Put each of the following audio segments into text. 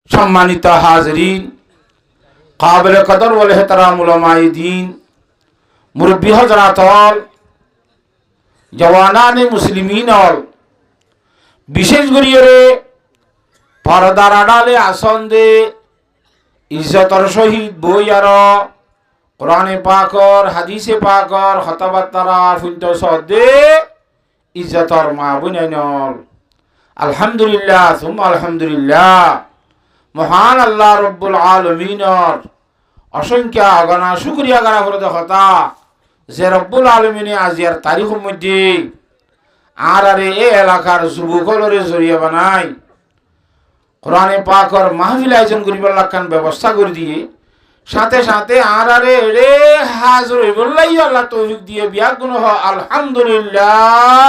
সম্মানিত হাজরিন, কাবিল কদর ওয়াল ইহতিরাম উলামায়ে দ্বীন, মুরব্বী হযরাতল, জওয়ানানে মুসলিমিনল, বিশেষ করিয়ে পর্দার আড়ালে আসন দে ইজ্জতর সহিত বই আর কোরআনে পাকর হাদিসে পাকর হতাবার্তারা ফুন্ত সদে ইজ্জতর মা বুনাইনল। আলহামদুলিল্লাহ সুম্মা আলহামদুলিল্লাহ। মহান আল্লাহ রব্বুল আলমিনর অসংখ্য অগণা শুকরিয়া গানা করে কথা যে রব্বুল আলমিনে আজিয়ার তারিখের মধ্যে আর এ এলাকার যুবকলরে জড়িয়ে বানাই কোরআনে পাকর মাহফিল আয়োজন করিবার লাগান ব্যবস্থা করে দিয়ে সাথে সাথে আর রে হাজর হইবল্লাই আল্লাহ তৌফিক দিয়ে বিয়া গুণ হ আলহামদুলিল্লাহ।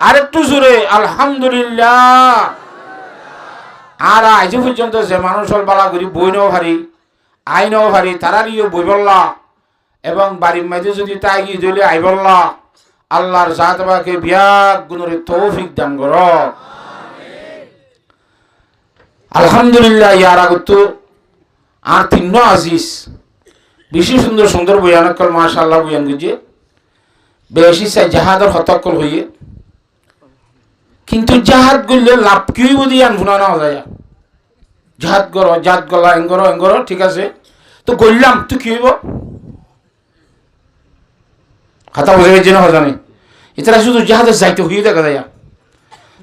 আরেকটু জোরে আলহামদুলিল্লাহ। আর আজ পর্যন্ত যে মানুষ বালা করি বই নেও ভারি আই নেও ভারি তারারিও বই বললা এবং বাড়ির মাঝে যদি তাই গিয়ে দিলে আই বললা আল্লাহর জাতবাকে বিয়া গুণের তৌফিক দান কর আলহামদুলিল্লাহ। ইয়ার আগত আর তিন আজিজ বেশি সুন্দর সুন্দর বয়ানকল মাশাআল্লাহ বয়ান গুজে বেশি চাই জাহাদর হতকল হইয়ে কিন্তু জাহাদ করলে লাভ কি হইব দিয়ে আনফুনা না যায়। জাহাদ করো জাত গলা এঙ্গর ঠিক আছে তো করলাম তো কি হইব কথা বোঝা গেছে না জানি এছাড়া শুধু জাহাজে যাইতে হইয়ে দেখা যায়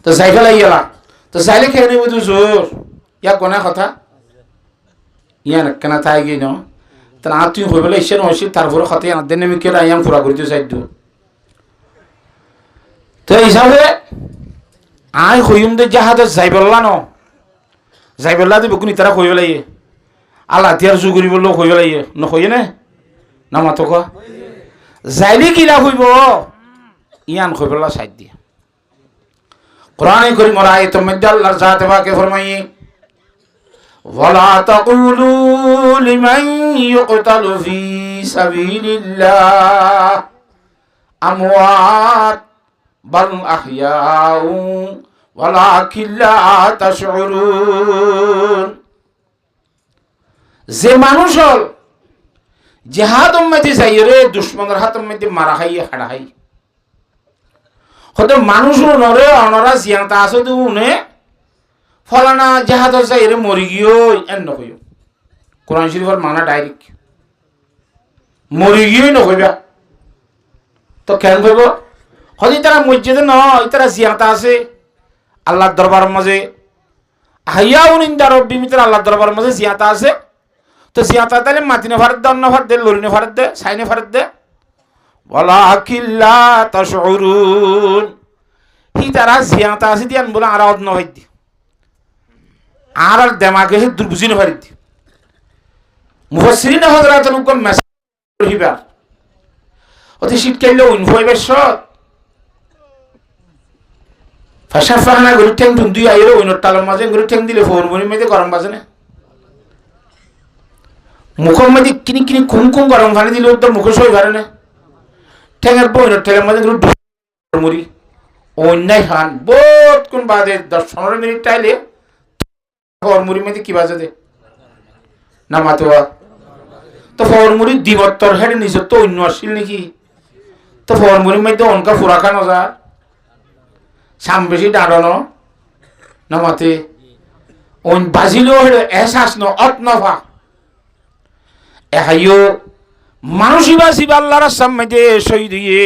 তো যাই ফেলাই গেলা তো যাইলে খেয়ে নেব তো জোর ইয়া কোনা কথা ইয়া কেনা তাই গিয়ে ন তাহলে আর তুই হয়ে পেলে ইসে নসি তারপরে কথা আনার দিন আমি কেন আইয়াম ফুরা করিতে চাই তো এই হিসাবে আই হইম দে জাহাজে যাই বললা ন যাই বললা দিব কোন তারা হয়ে পেলাই আল্লাহ তিয়ার জুগুরি বললো হয়ে পেলাই নকয়ে নে না মাতো কা যাইলে কি লাভ হইব ইয়ান হয়ে পেলা সাইড দিয়ে কোরআনে কারীম আয়াতের মধ্যে আল্লাহর জাতে পাকে ফরমায়ে ওয়ালা তাকুলু লিমান ইউকতালু ফি সাবিলিল্লাহ আমওয়াত বাল আহইয়াউ ওয়ালাকিন লা তাশউরুন। যে মানুষ হল জিহাদ উম্মতি যাইরে দুশমনের হাত মধ্যে মারা খাইয়ে হাড়া খাই হয়তো মানুষ নরে অনরা জিয়াতা আছে তো উনে ফলানা জাহাজ যাইরে মরি গিয়ে এন নকইও কোরআন শরীফের মানা ডাইরেক্ট মরি গিয়ে নকইবা তো কেন কইব হয়তো তারা মসজিদে নয় তারা জিয়াতা আছে আল্লাহর দরবার মাঝে হাইয়াউন ইনদা রব্বি মিত্র আল্লাহর দরবার মাঝে জিয়াতা আছে তো জিয়াতা তাহলে মাতিনে ফারত দে অন্য ফারত দে লরিনে ফারত দে সাইনে ফারত দে ওয়ালাকিন লা তাশউরুন। হি তারা জিয়াতা আছে দিয়ান বলে আর অদ নয় দি আর দেমাগে হে দুর্বুঝি ন ফারিদ মুফাসসিরিন হযরাতুল হুকুম মেসেজ হিবা অতি শীত কাইলে উনফাইবার শত ফাশাফানা গরু ঠ্যাং দুই আইরো উইনর তালের মাঝে গরু ঠ্যাং দিলে ফোন মনি মধ্যে গরম বাজে না মুখের মধ্যে কিনি কিনি খুম খুম গরম পানি দিলে তো মুখে সই পারে না ঠ্যাঙের বইনর ঠ্যাঙের মাঝে গরু মুড়ি অন্যায় খান বহুত কোন বাদে 10-15 মিনিট টাইলে ফরমুরি মধ্যে কি বাজে দে না মাতোয়া তো ফরমুরি দিবত্তর হেডে নিজ তো অন্য আসছিল নাকি তো ফরমুরির মধ্যে অনকা ফুরা খানো যা সাম বেশি দাঁড়ানো না মাতে অন বাজিলেও হেডে এহসাস ন অত নফা এহাইও মানুষই বাসি আল্লাহর সামনে দিয়ে সই দিয়ে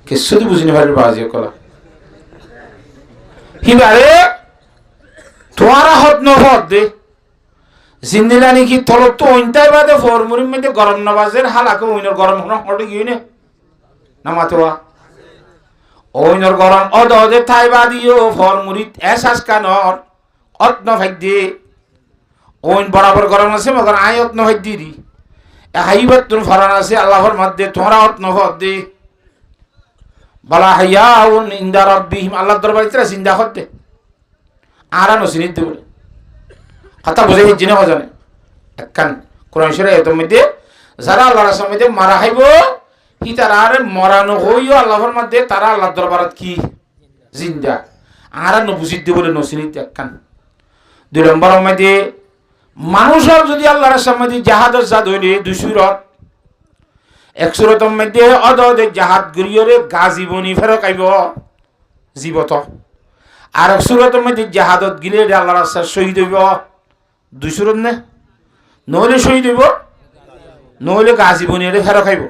কিছু তো বুঝিনি ভাই বাজি কলা হিবারে তোমারা হত নফত দে জিন্দিলা নাকি তলত তো ওইটাই বাদে ফরমুরির মধ্যে গরম নবাজের হালাকে ওইনর গরম হটে গিয়ে না মাতোয়া ওইনর গরম অদে থাই বাদিও ফরমুরিত এসাস কানর অত নফাই দে ওইন বরাবর গরম আছে মগর আই অত নফাই দি হাইবার তুমি ফরান আছে আল্লাহর মধ্যে তোমরা অত নফত দে বলা হাইয়াউন ইনদা রাব্বিহিম আল্লাহর দরবারে তারা জিন্দা হতে আরা নসিনিত দে বলে কথা বুঝে হিজিনে হজানে একখান কোরআন শরীফের এর মধ্যে যারা আল্লাহর সামনে মারা হইব হি তারা আর মরানো হইও আল্লাহর মধ্যে তারা আল্লাহর দরবারত কি জিন্দা আর নবুজিদ্দি বলে নসিনি একখান। 2 নম্বর মধ্যে মানুষের যদি আল্লাহর সামনে জাহাদ জাদ হইলে 2 সুরত। 1 সুরতের মধ্যে অদদে জাহাদ গরিয়রে গাজীবনী ফেরক আইব জীবত। আর 1 সুরতের মধ্যে জাহাদত গিলে আল্লাহর রাস্তায় শহীদ হইব। 2 সুরত নে নহলে শহীদ হইব, নহলে গাজীবনী এর ফেরক আইব।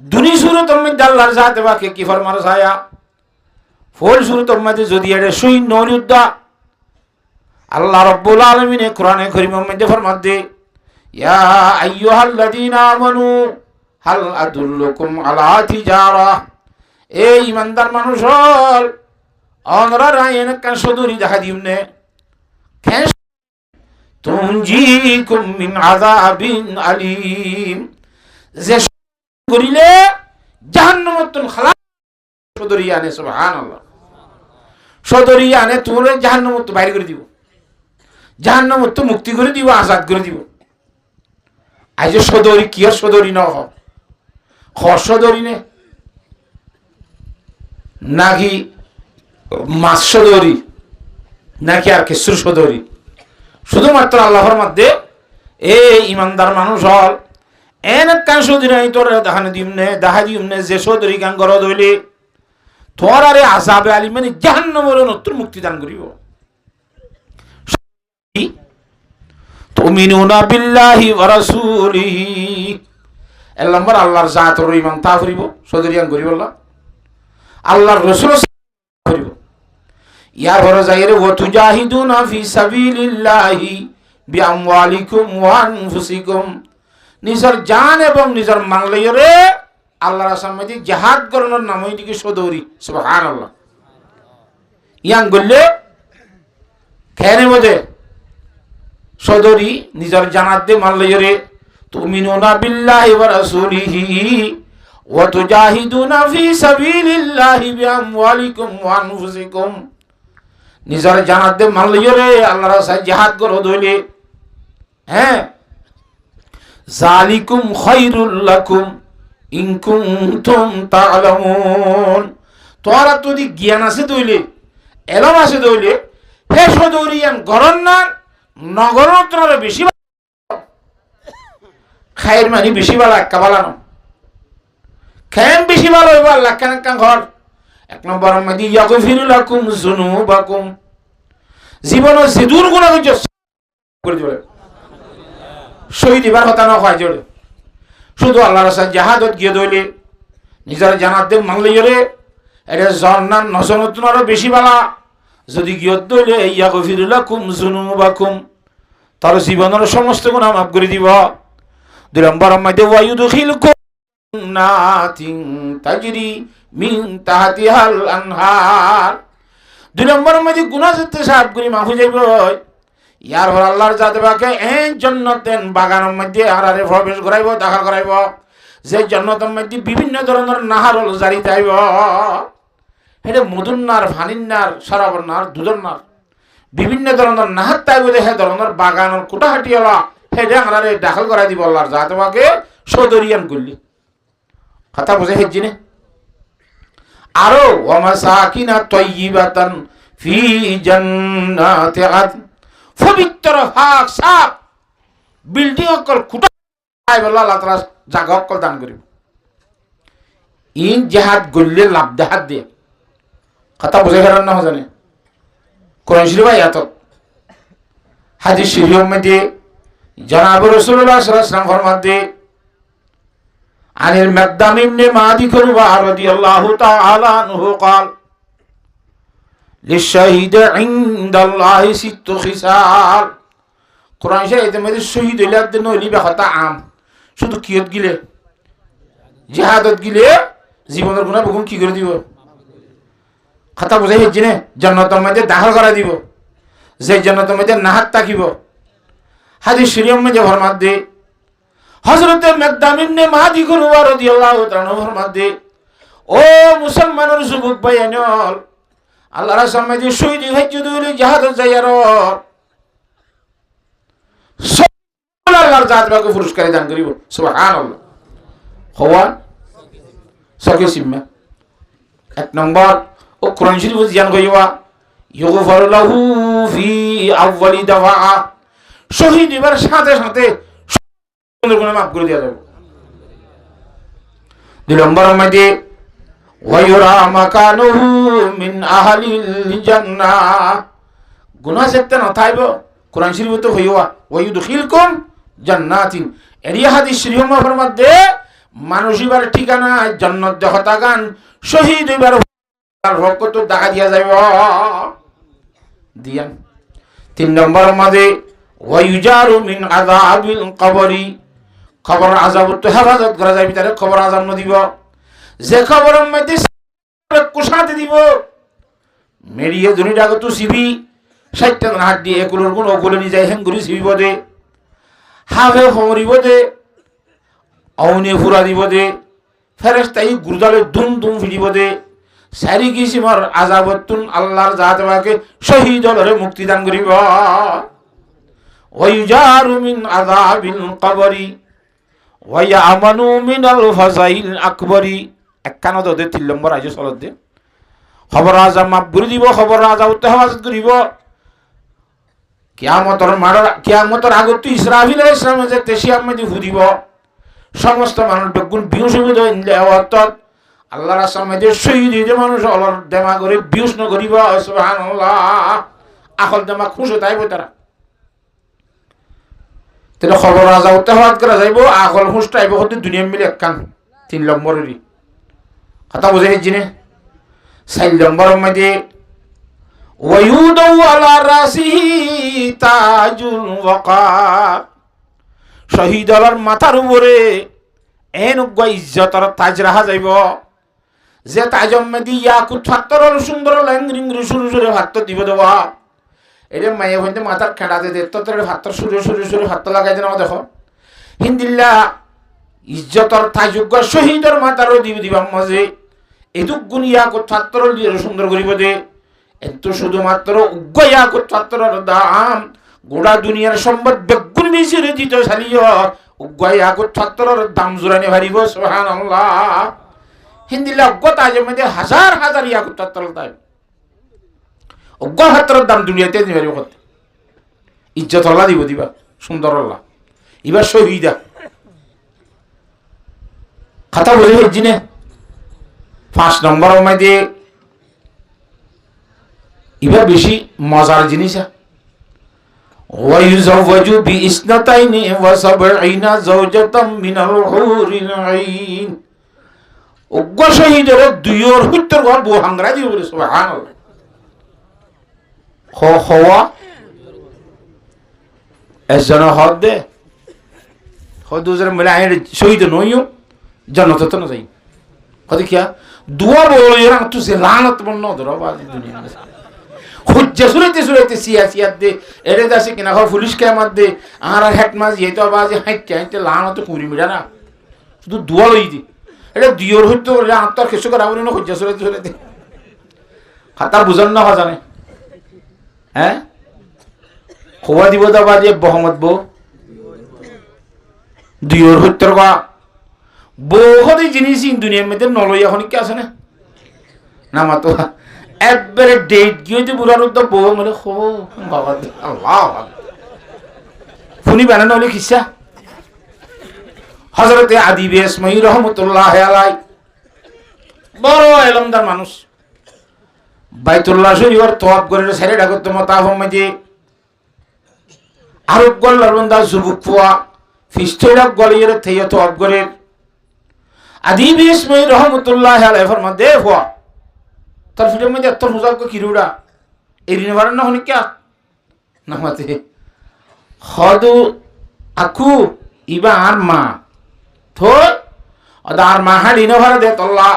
2 সুরতের মধ্যে আল্লাহর জাতে বাকে কি ফরমান ছায়া। 4 সুরতের মধ্যে যদি এর শহীদ নহলে উদ্দা আল্লাহ রাব্বুল আলামিন কোরআনে কারীমের মধ্যে ফরমান দে, ইয়া আইয়ুহাল্লাযীনা আমানু হাল আদুল্লুকুম আলা তিজারা। এই ইমানদার মানুষ হল অনরা রায়ন কা সদুরি দেখা দিউনে খেস তুনজিকুম মিন আযাবিন আলীম। যে করিলে জাহান্নামতুন খালাস সদুরি আনে। সুবহানাল্লাহ। সদুরি আনে তোরে জাহান্নামত বাইরে করে দিব, জাহান্নামত মুক্তি করে দিব, আজাদ করে দিব। আজ সদরি কি আর সদরি ন সদরি নে নাকি মাছ সদরি নাকি আর কিছু সদরি। শুধুমাত্র আল্লাহর মধ্যে এই ইমানদার মানুষ হল এন কান সদরি নাই তোর দেখানে দিমনে দেখা দিমনে যে সদরি গান গরদ হইলে তোর আরে আযাবে আলী মানে জাহান্নামের নতুন মুক্তি দান করিব। তুমিনুনা বিল্লাহি ওয়া রাসূলিহি। 1 নম্বর আল্লাহর জাতর ইমান তা করিব সদরিয়ান করিব আল্লাহ আল্লাহর রাসূল করিব। ইয়ার পরে যাইরে ওয়া তুজাহিদুনা ফি সাবিলিল্লাহি বিআমওয়ালিকুম ওয়া আনফুসিকুম। নিজের জান এবং নিজের মাল লইরে আল্লাহর রাস্তায় জিহাদ করার নাম হইছে সদরি। সুবহানাল্লাহ। ইয়াং গল্লে খেনে মধ্যে সদরি নিজের জানাত দে মাল লইরে তুমিনুনা বিল্লাহি ওয়া রাসূলিহি ওয়া তুজাহিদুনা ফি সাবিলিল্লাহি বিআমওয়ালিকুম ওয়া আনফুসিকুম। নিজের জানাত দে মাল লইরে আল্লাহর রাস্তায় জিহাদ করো দইলে হ্যাঁ যালিকুম খায়রুল লাকুম ইন কুনতুম তা'লামুন। তোরা যদি জ্ঞান আছে দইলে এলম আছে দইলে হে সদরিয়ান গরন না নগরত্র বেশি খায়ের মানে বেশি ভালো একা বালানো খেম বেশি ভালো হইব আল্লাহ কেন ঘর। 1 নম্বর মধ্যে ইয়াগফিরু লাকুম যুনুবাকুম। জীবন যে দূর গুনাহ হইছে করে দিবে শহীদ দিবার কথা না হয় জোরে। শুধু আল্লাহর রাস্তায় জিহাদত গিয়ে দইলে নিজের জানাত দে মানলে এটা জান্নাত নজরত আরো বেশি ভালো। যদি গিয়ে দইলে ইয়াগফিরু লাকুম যুনুবাকুম তার জীবনের সমস্ত গুনাহ মাফ করে দিব। 2 নম্বর মধ্যে ওয়ায়ুদখিলকুম জান্নাতিন তাজরি মিন তাহতিহাল আনহার। 2 নম্বর মধ্যে গুনাহ যেতে সাফ করে মাফ হয়ে যাইব। ইয়ার পর আল্লাহর জাতে বাকে এই জান্নাতের বাগানের মধ্যে আরারে প্রবেশ করাইব দাখিল করাইব। যে জান্নাতের মধ্যে বিভিন্ন ধরনের নাহার জারি যাইব। এটা মধুর নার, ফানির নার, শরাবর নার, দুধের নার, বিভিন্ন ধরনের নাহার তাইব। হে ধরনের বাগানের কুটাহাটি হলা সেটা আরারে দাখিল করাই দিব আল্লাহর জাতে বাকে সদরিয়ান করলি। কথা বুঝে হেজি নে। আরো ওয়া মাসাকিনা তাইয়িবাতান ফি জান্নাতি আদন। পবিত্র ফাঁক সাপ বিল্ডিং অকল খুঁটা আল্লাহ তাআলা জায়গা অকল দান করিব। ইন জিহাদ গল্লে লাভ দেহাত দিয়ে কথা বুঝে ফেরার না জানে। কোরআন শরীফ আয়াত হাদিস শরীফের মধ্যে জনাব রাসূলুল্লাহ সাল্লাল্লাহু আলাইহি ওয়াসাল্লাম ফরমাতে আনিল মাকদাম ইবনে মাদি কুরবা রাদিয়াল্লাহু তাআলা আনহু قال للشهيد عند الله 6 خصال। কোরআন শরীফের মধ্যে শহীদ হইলে দিন হইলি কথা আম শুধু কিয়ত গিলে জিহাদত গিলে জীবনের গুনাহ বহু কি করে দিব কথা বুঝাই হেজি নে। জান্নাতের মধ্যে দাখিল করা দিব। যে জান্নাতের মধ্যে নাহাত তাকিব। হাদিস শরীফের মধ্যে ফরমান দে হযরত মাকদাম ইবনে মাদি কুরবা রাদিয়াল্লাহু তাআলা ফরমান দে ও মুসলমানের যুবক ভাইয়ানল আল্লাহর সামনে শহীদ হইছে দুইলে জিহাদত যাইয়ার আল্লাহর জাত বাকে পুরস্কার দান করিব। সুবহানাল্লাহ। হওয়া সকে সিম্মা 1 নম্বর ও কোরআন শরীফ জিয়ান কইবা ইউগফারু লাহু ফি আউয়ালি দাফা, শহীদ এবার সাথে সাথে গুনাহ মাফ করে দেওয়া যাবে। 2 নম্বর মধ্যে ওয়ায়ুরা মাকানুহু মিন আহলিল জান্নাহ, গুনাহ সেটা না থাইব কোরআন শরীফ তো হইবা ওয়ায়ুদখিলকুম জান্নাতিন, এর হাদিস শরীফের মধ্যে মানুষ এবার ঠিকানা জান্নাত দেখতা গান, শহীদ এবার রক্ত দেখা দিয়া যাইব দিয়ান। 3 নম্বর মধ্যে ওয়ায়ুজারু মিন আযাবিল কবরি, কবর আযাব তো হেফাজত করা যাবে, তারে কবর আযাব ন দিব, যে কবরের মধ্যে কুশাতে দিব মেরিয়ে দুনিটা তো সিবি 60টা হাত দিয়ে এগুলোর কোন ওগুলো নিয়ে যায় হেঙ্গুরি সিবিব দে, হাফে হমরিব দে, অউনে ফুরা দিব দে, ফেরেশতাই গুরদালে দুম দুম ফিরিব দে, সারি কিসিমর আযাবতুন আল্লাহর জাতবাকে শহীদ হলরে মুক্তি দান করিব। ওয়ায়ুজারু মিন আযাবিল কবরি ওয়ায়ামানু মিনাল ফাযাইল আকবরি, একখানা দে 3 নম্বর আইছে সলত দে, খবর আযাব মাফ করে দিব, খবর আযাব তে হেফাজত করিব। কিয়ামতের আগত ইসরাফিল আলাইহিস সালাম যে তেশিয়াম মধ্যে ফুদিব, সমস্ত মানুষ বেগুন বিউস হইব অর্থ আল্লাহর রাস্তায় শহীদ হইতে মানুষ অলর দেমা করে বিউস ন করিব। সুবহানাল্লাহ, আকল দেমা খুশ তাইব তারা, তাহলে খবর আযাব তে হেফাজত করা যাইব, আকল খুশ তাইব হতে দুনিয়া মিলে একখান 3 নম্বরেরই কথা বুঝে হিজিনে। 4 নম্বরের মধ্যে ওয়ায়ুদু আলা রাসিহি তাজুল ওয়াকার, শহীদ আলার মাথার উপরে এন উগ্র ইজ্জতর তাজ রাখা যাইব, যে তাজম মেদি ইয়াকুত ফাত্তর সুন্দর ল্যাংরিং সুরে সুরে ভাত দিব দেওয়া, এটা মায়ে হইতে মাথার খেড়াতে দে তো ভাত্তর সুরে সুরে সুরে ভাত লাগাই দেন। দেখো হিন্দিল্লা ইজ্জতর তাজুগ্য শহীদর মাথারও দিব দিবাম মাঝে এটুক গুণ ইয়াকুত ফাত্তর দিয়ে সুন্দর করিব দে, এত শুধুমাত্র উগ্র ইয়াকুত ফাত্তরের দাম গোটা দুনিয়ার সম্পদ বেগুন বেশি দিত সালিও, উগ্র ইয়াকুত ফাত্তরের দাম জোরানি ভারিব। সুবহানাল্লাহ, হিন্দিল্লা উগ্র তাজের মধ্যে হাজার হাজার ইয়াকুত ফাত্তরের দাম, উগ্র ফাত্তরের দাম দুনিয়াতে নিবারিব করতে, ইজ্জত আল্লাহ দিব দিবা সুন্দর আল্লাহ। এবার শহীদা কথা বলে জিনে 5 নম্বরের মধ্যে এবার বেশি মজার জিনিস, ওয়ায়ুযাওয়াজু বিইসনাতাইনি ওয়া সাবঈনা যাওজাতাম মিনাল হুরিল আইন, উগ্র শহীদের 2 হত্যর ঘর বউ হাঙ্গরা দিব বলে। সুবহানাল্লাহ, হওয়া এজন হদ দে হদুজের মিলে আইন শহীদ নইও জান্নাত তো না যাই কদি কিয়া দুয়া বলে এরা তুই লানত বন্ন ধরবা দুনিয়া খুঁজে সুরাইতে সুরাইতে সিয়াসিয়াত দে এরে দাসে কিনা ঘর পুলিশ কেমাত দে আর হেড মাস যেতে বাজে হাইতে হাইতে লানত কুড়ি মিটা না, শুধু দুয়া লই দি এটা দিওর হইতে বলে আত্মার কিছু করা বলে না খুঁজে সুরাইতে সুরাইতে খাতার বুঝান না জানে। হ্যাঁ খোয়া দিব দা বাজে বহমত বউ দিওর হইতে বহু জিনিস দুনিয়ার মধ্যে নলই এখন কি আছে না না মাতো একবারে ডেট গিয়ে যে বুড়ার উদ্যোগ বউ মানে বাবা আল্লাহ ফুনি বানানো হলে খিসা হযরতে আদি বিসমাঈ রাহমাতুল্লাহ আলাইহি বড় এলমদার মানুষ, বাইতুল্লাহ শরীফের তওয়াফ করে ছেড়ে ডাকত মাতাফ মধ্যে আরব গল্লার বন্দা যুবক ফুয়া ফিস্টেরা গলিয়ে থেয়ে তওয়াফ করে আদি বিসমাঈ রাহমাতুল্লাহ আলাইহি ফরমান দে ফুয়া তোর ফিটের মধ্যে তোর মুজাব কিরুড়া এরিনে বারেন না হনি কে নামাতে হদু আকু ইবা আর মা থো আর মা হাড়ি না ভাড়া দে তল্লা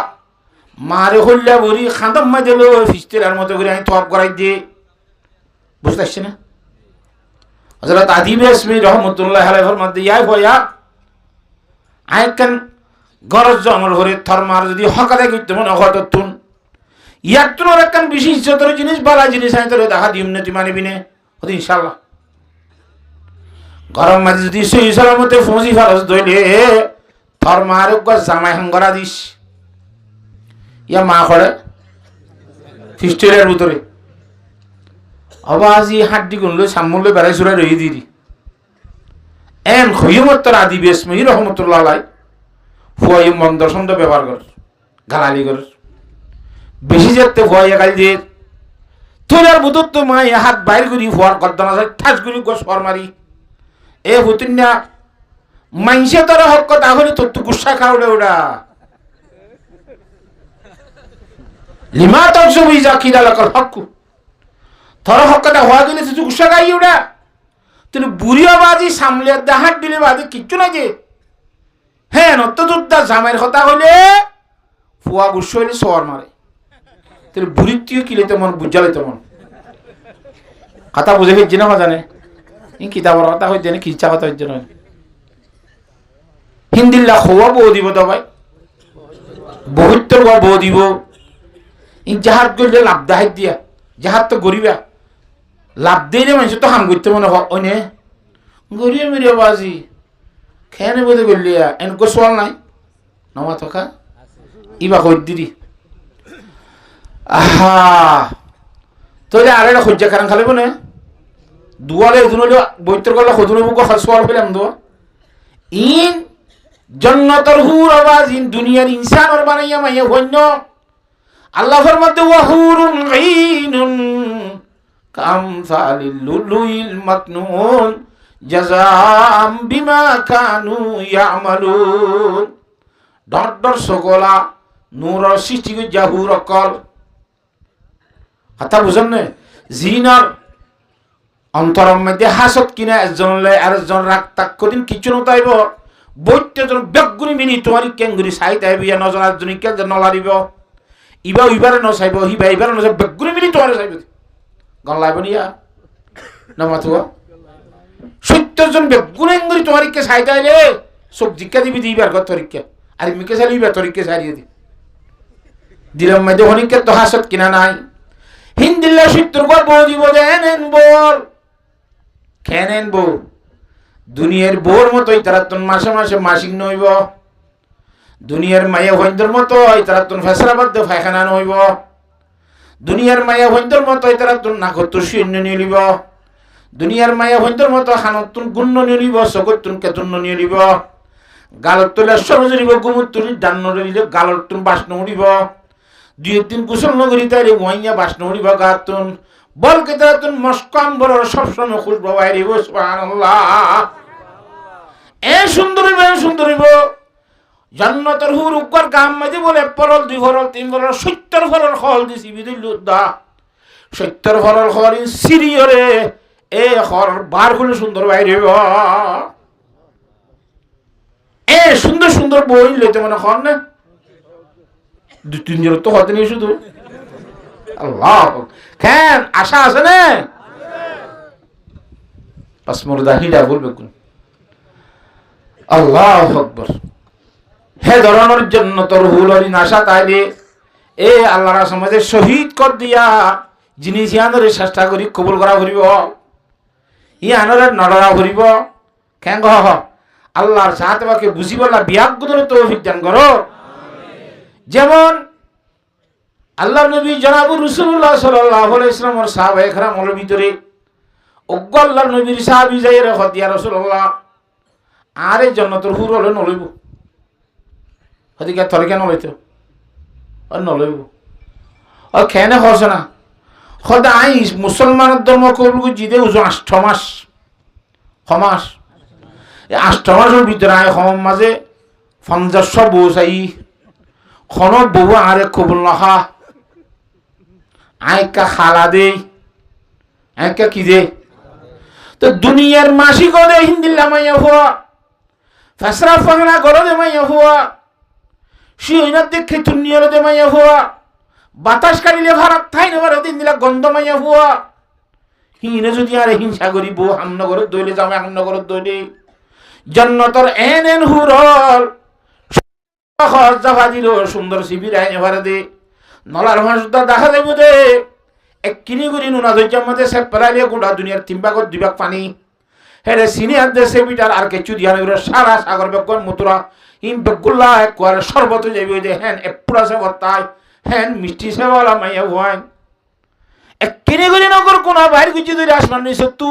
মারে হল্লা বরি খান্দম মাঝে লো ফিস্টেরার মতো করে আমি তওয়াফ করাই দিয়ে বুঝতে আসছে না। হযরত আদি বিসমাঈ রাহমাতুল্লাহ আলাইহি ফরমান দে ইয়াই ভয়া আইকান গরজ জমর হরে থরমার যদি হকালে গিতে মনে হততুন ইয়ার তোর একখান বেশি ইজ্জতের জিনিস বালা জিনিস আমি তোর দেখা দিম না তুই মানিবি না হতে ইনশাল্লাহ। গরম মাঝে যদি সহি সালামতে ফৌজি ফারস ধইলে থরমার জামাই হাঙ্গরা দিস ইয়া মা করে ফিস্টেলের ভিতরে আবাজি হাড্ডি গুনলে সামলে বেড়াই সুরাই রই দিদি এন খৈমত্তর আদি বেশমি রহমতুল্লাহ আলাই ফুয়াই মন্দ সন্দ ব্যবহার কর গালালি কর বেশি যেতে ফুয়াই গালি দিয়ে তোলার বুধর তো মাই হাত বাইর করি ফুয়ার গদ্দানা যায় ঠাস করি গোস ফর মারি এ হুতুন না মাইসে তোর হক কথা হলে তোর তো গুসা খাওলে ওরা লিমা তোর ছবি যা কিরা লাকাল হকু তোর হক কথা হওয়া গেলে তুই গুসা খাই ওরা তুই বুড়িও বাজি সামলে হাত দিলে বাজি কিচ্ছু না যে হ্যাঁ নত দুধটা জামের কথা হইলে ফুয়া গুসা হইলে সর মারে তুই বুড়ির তুই কিলে তেমন বুঝালে তেমন কথা বুঝে ফেলছি না জানে কিতাবর কথা হইতে না কিচ্ছা কথা হইতে নয় হিন্দিল্লা খোয়া বউ দিব তো ভাই বহুত বউ দিব ই জাহাজ করলে লাভ দাহাই দিয়া জাহাজ তো গরিবা লাভ দিলে মানুষ তো হাম করতে মনে হয় ওই নে গরিয়ে মেরিয়ে বাজি খেয়ে বোধ করলিয়া এন গোসওয়াল নাই নমা থকা ইবা কই দিদি আহা তোলে আর একটা খোঁজা কারণ খালিব না দুয়ালে দুনলে বৈতর করলে খোঁজনে বুক খসওয়াল পেলাম তো ইন জন্নতর হুর আওয়াজ ইন দুনিয়ার ইনসানর বানাইয়া মাইয়া হইন আল্লাহর মধ্যে ওয়াহুরুন ঈনুন কামসালিল লুলুইল মাকনুন জাযাম বিমা কানু ইয়ামালুন ডর সকলা নূর সৃষ্টি জাহুর অকল কথা বুঝেন না জিনার অন্তরের মধ্যে হাসত কিনা একজনলে আরেকজন রাগ তাক কদিন কিছু নতাইব বৈত্য জন বেগুনি মিনি তোমার কেঙ্গুরি সাইতে বিয়া নজন আজনি কে নলারিব ইবা ইবারে নসাইব হিবা ইবারে নসাইব বেগুনি মিনি তোমার সাইব গলাইব নিয়া না মাথুয়া সত্যজন বেগুনি এঙ্গুরি তোমার কে সাইতে আইলে সব জিক্কা দিবি দিবার কত তরিকা আর মিকে সালিবা তরিকা সারিয়ে দি দিলাম মধ্যে হনিকে তো হাসত কিনা নাই হিন্দিল্লা সত্যর গর বউ দিব দেন বল কেনেন বউ দুনিয়ার বউর মতোই তারা তোর মাসে মাসে মাসিক নইব দুনিয়ার মায়া ভৈন্দর মতোই তারা তোর ফেসরাবাদ ফায়খানা নইব দুনিয়ার মায়া ভৈন্দর মতোই তারা তোর নাকত শূন্য নিলিব দুনিয়ার মায়া ভৈন্দর মতো খানতুন গুণ্য নিলিব সকতুন কেতুন্য নিলিব গালত তুলে সরজ নিব গুমুর তুলি ডান্ন নিলে গালত তুন বাসন উড়িব দুই দিন কুশল নগরী তাইলে ওয়াইয়া বাসন উড়িব গাতুন বলকে তারা তুন মস্কাম বড় সবসময় খুশব বাইরে সুবহানাল্লাহ এ সুন্দরী জান্নাতের হুর উপর গাম মাঝে বলে পরল দুই ফরল তিন ফরল 70 ফরল খল দিছি বিদুল্লাহ 70 ফরল খরিন সিরিয়রে এ খর বার হলে সুন্দর বাইরে এ সুন্দর বই লইতে মনে খন না দুই তিন জন তো হতে নেই শুধু আল্লাহ কেন আশা আছে না পাসমুরদা হিডা বলবে কোন আল্লাহু আকবার হে ধরনের জন্য তোর হুলরি নাশা তাইলে এ আল্লাহর সমাজে শহীদ কর দিয়া যিনি জিয়ানরে চেষ্টা করি কবুল করা করিব ই আনরে নড়া করিব কেন গহ আল্লাহর সাথে বাকে বুঝিবলা বিয়াগুদরে তৌফিক দান করো যেমন আল্লাহর নবী জনাব রাসূলুল্লাহ সাল্লাল্লাহু আলাইহি ওয়াসাল্লামের সাহাবায়ে কেরামের ভিতরে অজ্ঞ আল্লাহর নবীর সাহাবী যাই রাখত ইয়া রাসূলুল্লাহ আরে জান্নাতুল হুর হলে নলইব হদিকে তোর কেন লইতো আর নলইব আর কেন হস না খোদা আই মুসলমানের ধর্ম কবুল জিদে উজো 8 মাস খমাস এই 8 মাসের ভিতরে আই খম মাঝে 50 বউ চাই খন বউ আরে কবুল নহা আইকা খালা দে আইকা কি দে তো দুনিয়ার মাসি করে হিন্দিল্লা মাইয়া হওয়া ফেসরা ফাংলা করে দে মাইয়া হওয়া শিওইনা দেখে দুনিয়ার দে মাইয়া হওয়া বাতাস কাটিলে ভারত থাই না ভারত দিলা গন্ধ মাইয়া হওয়া হিনে যদি আরে হিংসা করি বউ হামনগর দইলে যাবে হামনগর দইলে জান্নাতের এন হুরল জাফাজির সুন্দর শিবির আইনে ভারতে নলার ভাষা দেখা যাইব দে এক কিনি করি নুনা দইটার মধ্যে সে পেলাইলে গোটা দুনিয়ার 3 ভাগত 2 ভাগ পানি হেরে সিনিয়ার দেশে বিটার আর কিছু দিয়া না সারা সাগর বেগন মুতুরা ইন বেগুল্লা একবার সর্বত যাইব দে হেন এপুরা সে বতাই হেন মিষ্টি সেওয়ালা মাইয়া হওয়ান কিনে গলি নগর কোন বাইর গুজি ধরে আসমান নিছ তু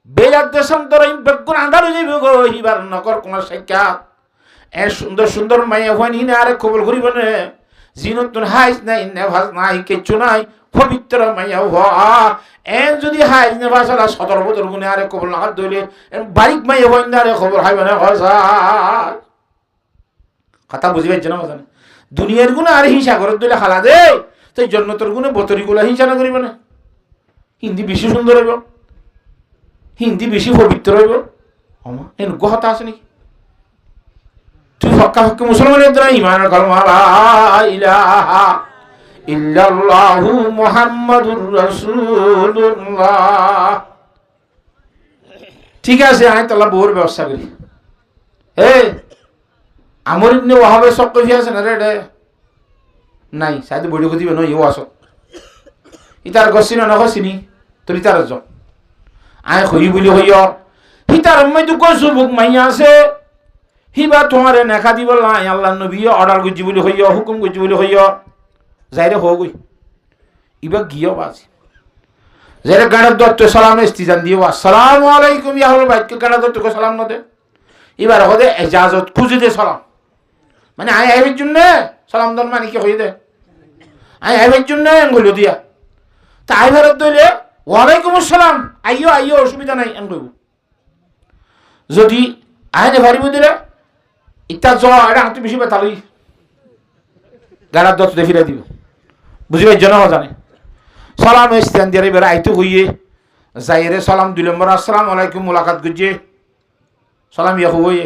বেজার দেশান্তর বেগুন আন্ধার হয়ে যাবে গো হিবার নগর কোন শিক্ষা এ সুন্দর সুন্দর মাইয়া হইনি না আরে খবর করিব না জিনতুন হাইস নাই নেভাস নাই কিচ্ছু নাই পবিত্র মাইয়া হওয়া এন যদি হাইস নেভাস হলা 17 বছর গুনে আরে খবর না দইলে বারিক মাইয়া হইন না আরে খবর হাইবে না কথা বুঝিবে না কথা দুনিয়ার গুণে আর হিংসা করে দইলে খালা দে তাই জন্নতর গুণে বতরি গুলা হিংসা না করিব না হিন্দি বেশি সুন্দর হইব হিন্দি বেশি পবিত্র হইব আমা এন কথা আছে নাকি তুই হক্কা হক্কা মুসলমানের দ্বারা ইমানের কলমা লা ইলাহা ইল্লাল্লাহু মুহাম্মাদুর রাসূলুল্লাহ ঠিক আছে আমি তাহলে বউর ব্যবস্থা করি আমার ইবনে ওয়াহাবের সব কফি আছে না রে নাই সাইড বডি কো দিবে ন ইও আসো ইতার গসিনা না গসিনি তোর ইতার জ আয় কই বলি হইও ইতার মই তো কইছো বুক মাইয়া আছে হিবা তোমারে নেখা দিব লাই আল্লাহর নবী অর্ডার কইছি বলি হইও হুকুম কইছি বলি হইও যাইরে হো গই ইবা গিও বাজি যাইরে গাড়ার দত্ত সালাম ইস্তিজান দিও আসসালামু আলাইকুম ইয়া আহলুল বাইত কে গাড়ার দত্ত কো সালাম ন দে এবার হদে ইজাজত খুঁজে দে সালাম মানে আয় আইবের জন্য সালাম দন মানে কি হই দে আয় আইবের জন্য কইলো দিয়া তা আই ভারত দইলে ওয়ালাইকুম আসসালাম আইও আইও অসুবিধা নাই এন কইব যদি আইনে ভারিব দিলে ইটা জ এটা হাতে বেশি বেতালই গাড়ার দত্ত দে ফিরে দিব বুঝিবে জন জানে সালাম ইস্তান দিয়ে এবার আইতো হইয়ে যাইরে সালাম 2 নম্বর আসসালামু আলাইকুম মুলাকাত গজে সালাম ইয়া হইয়ে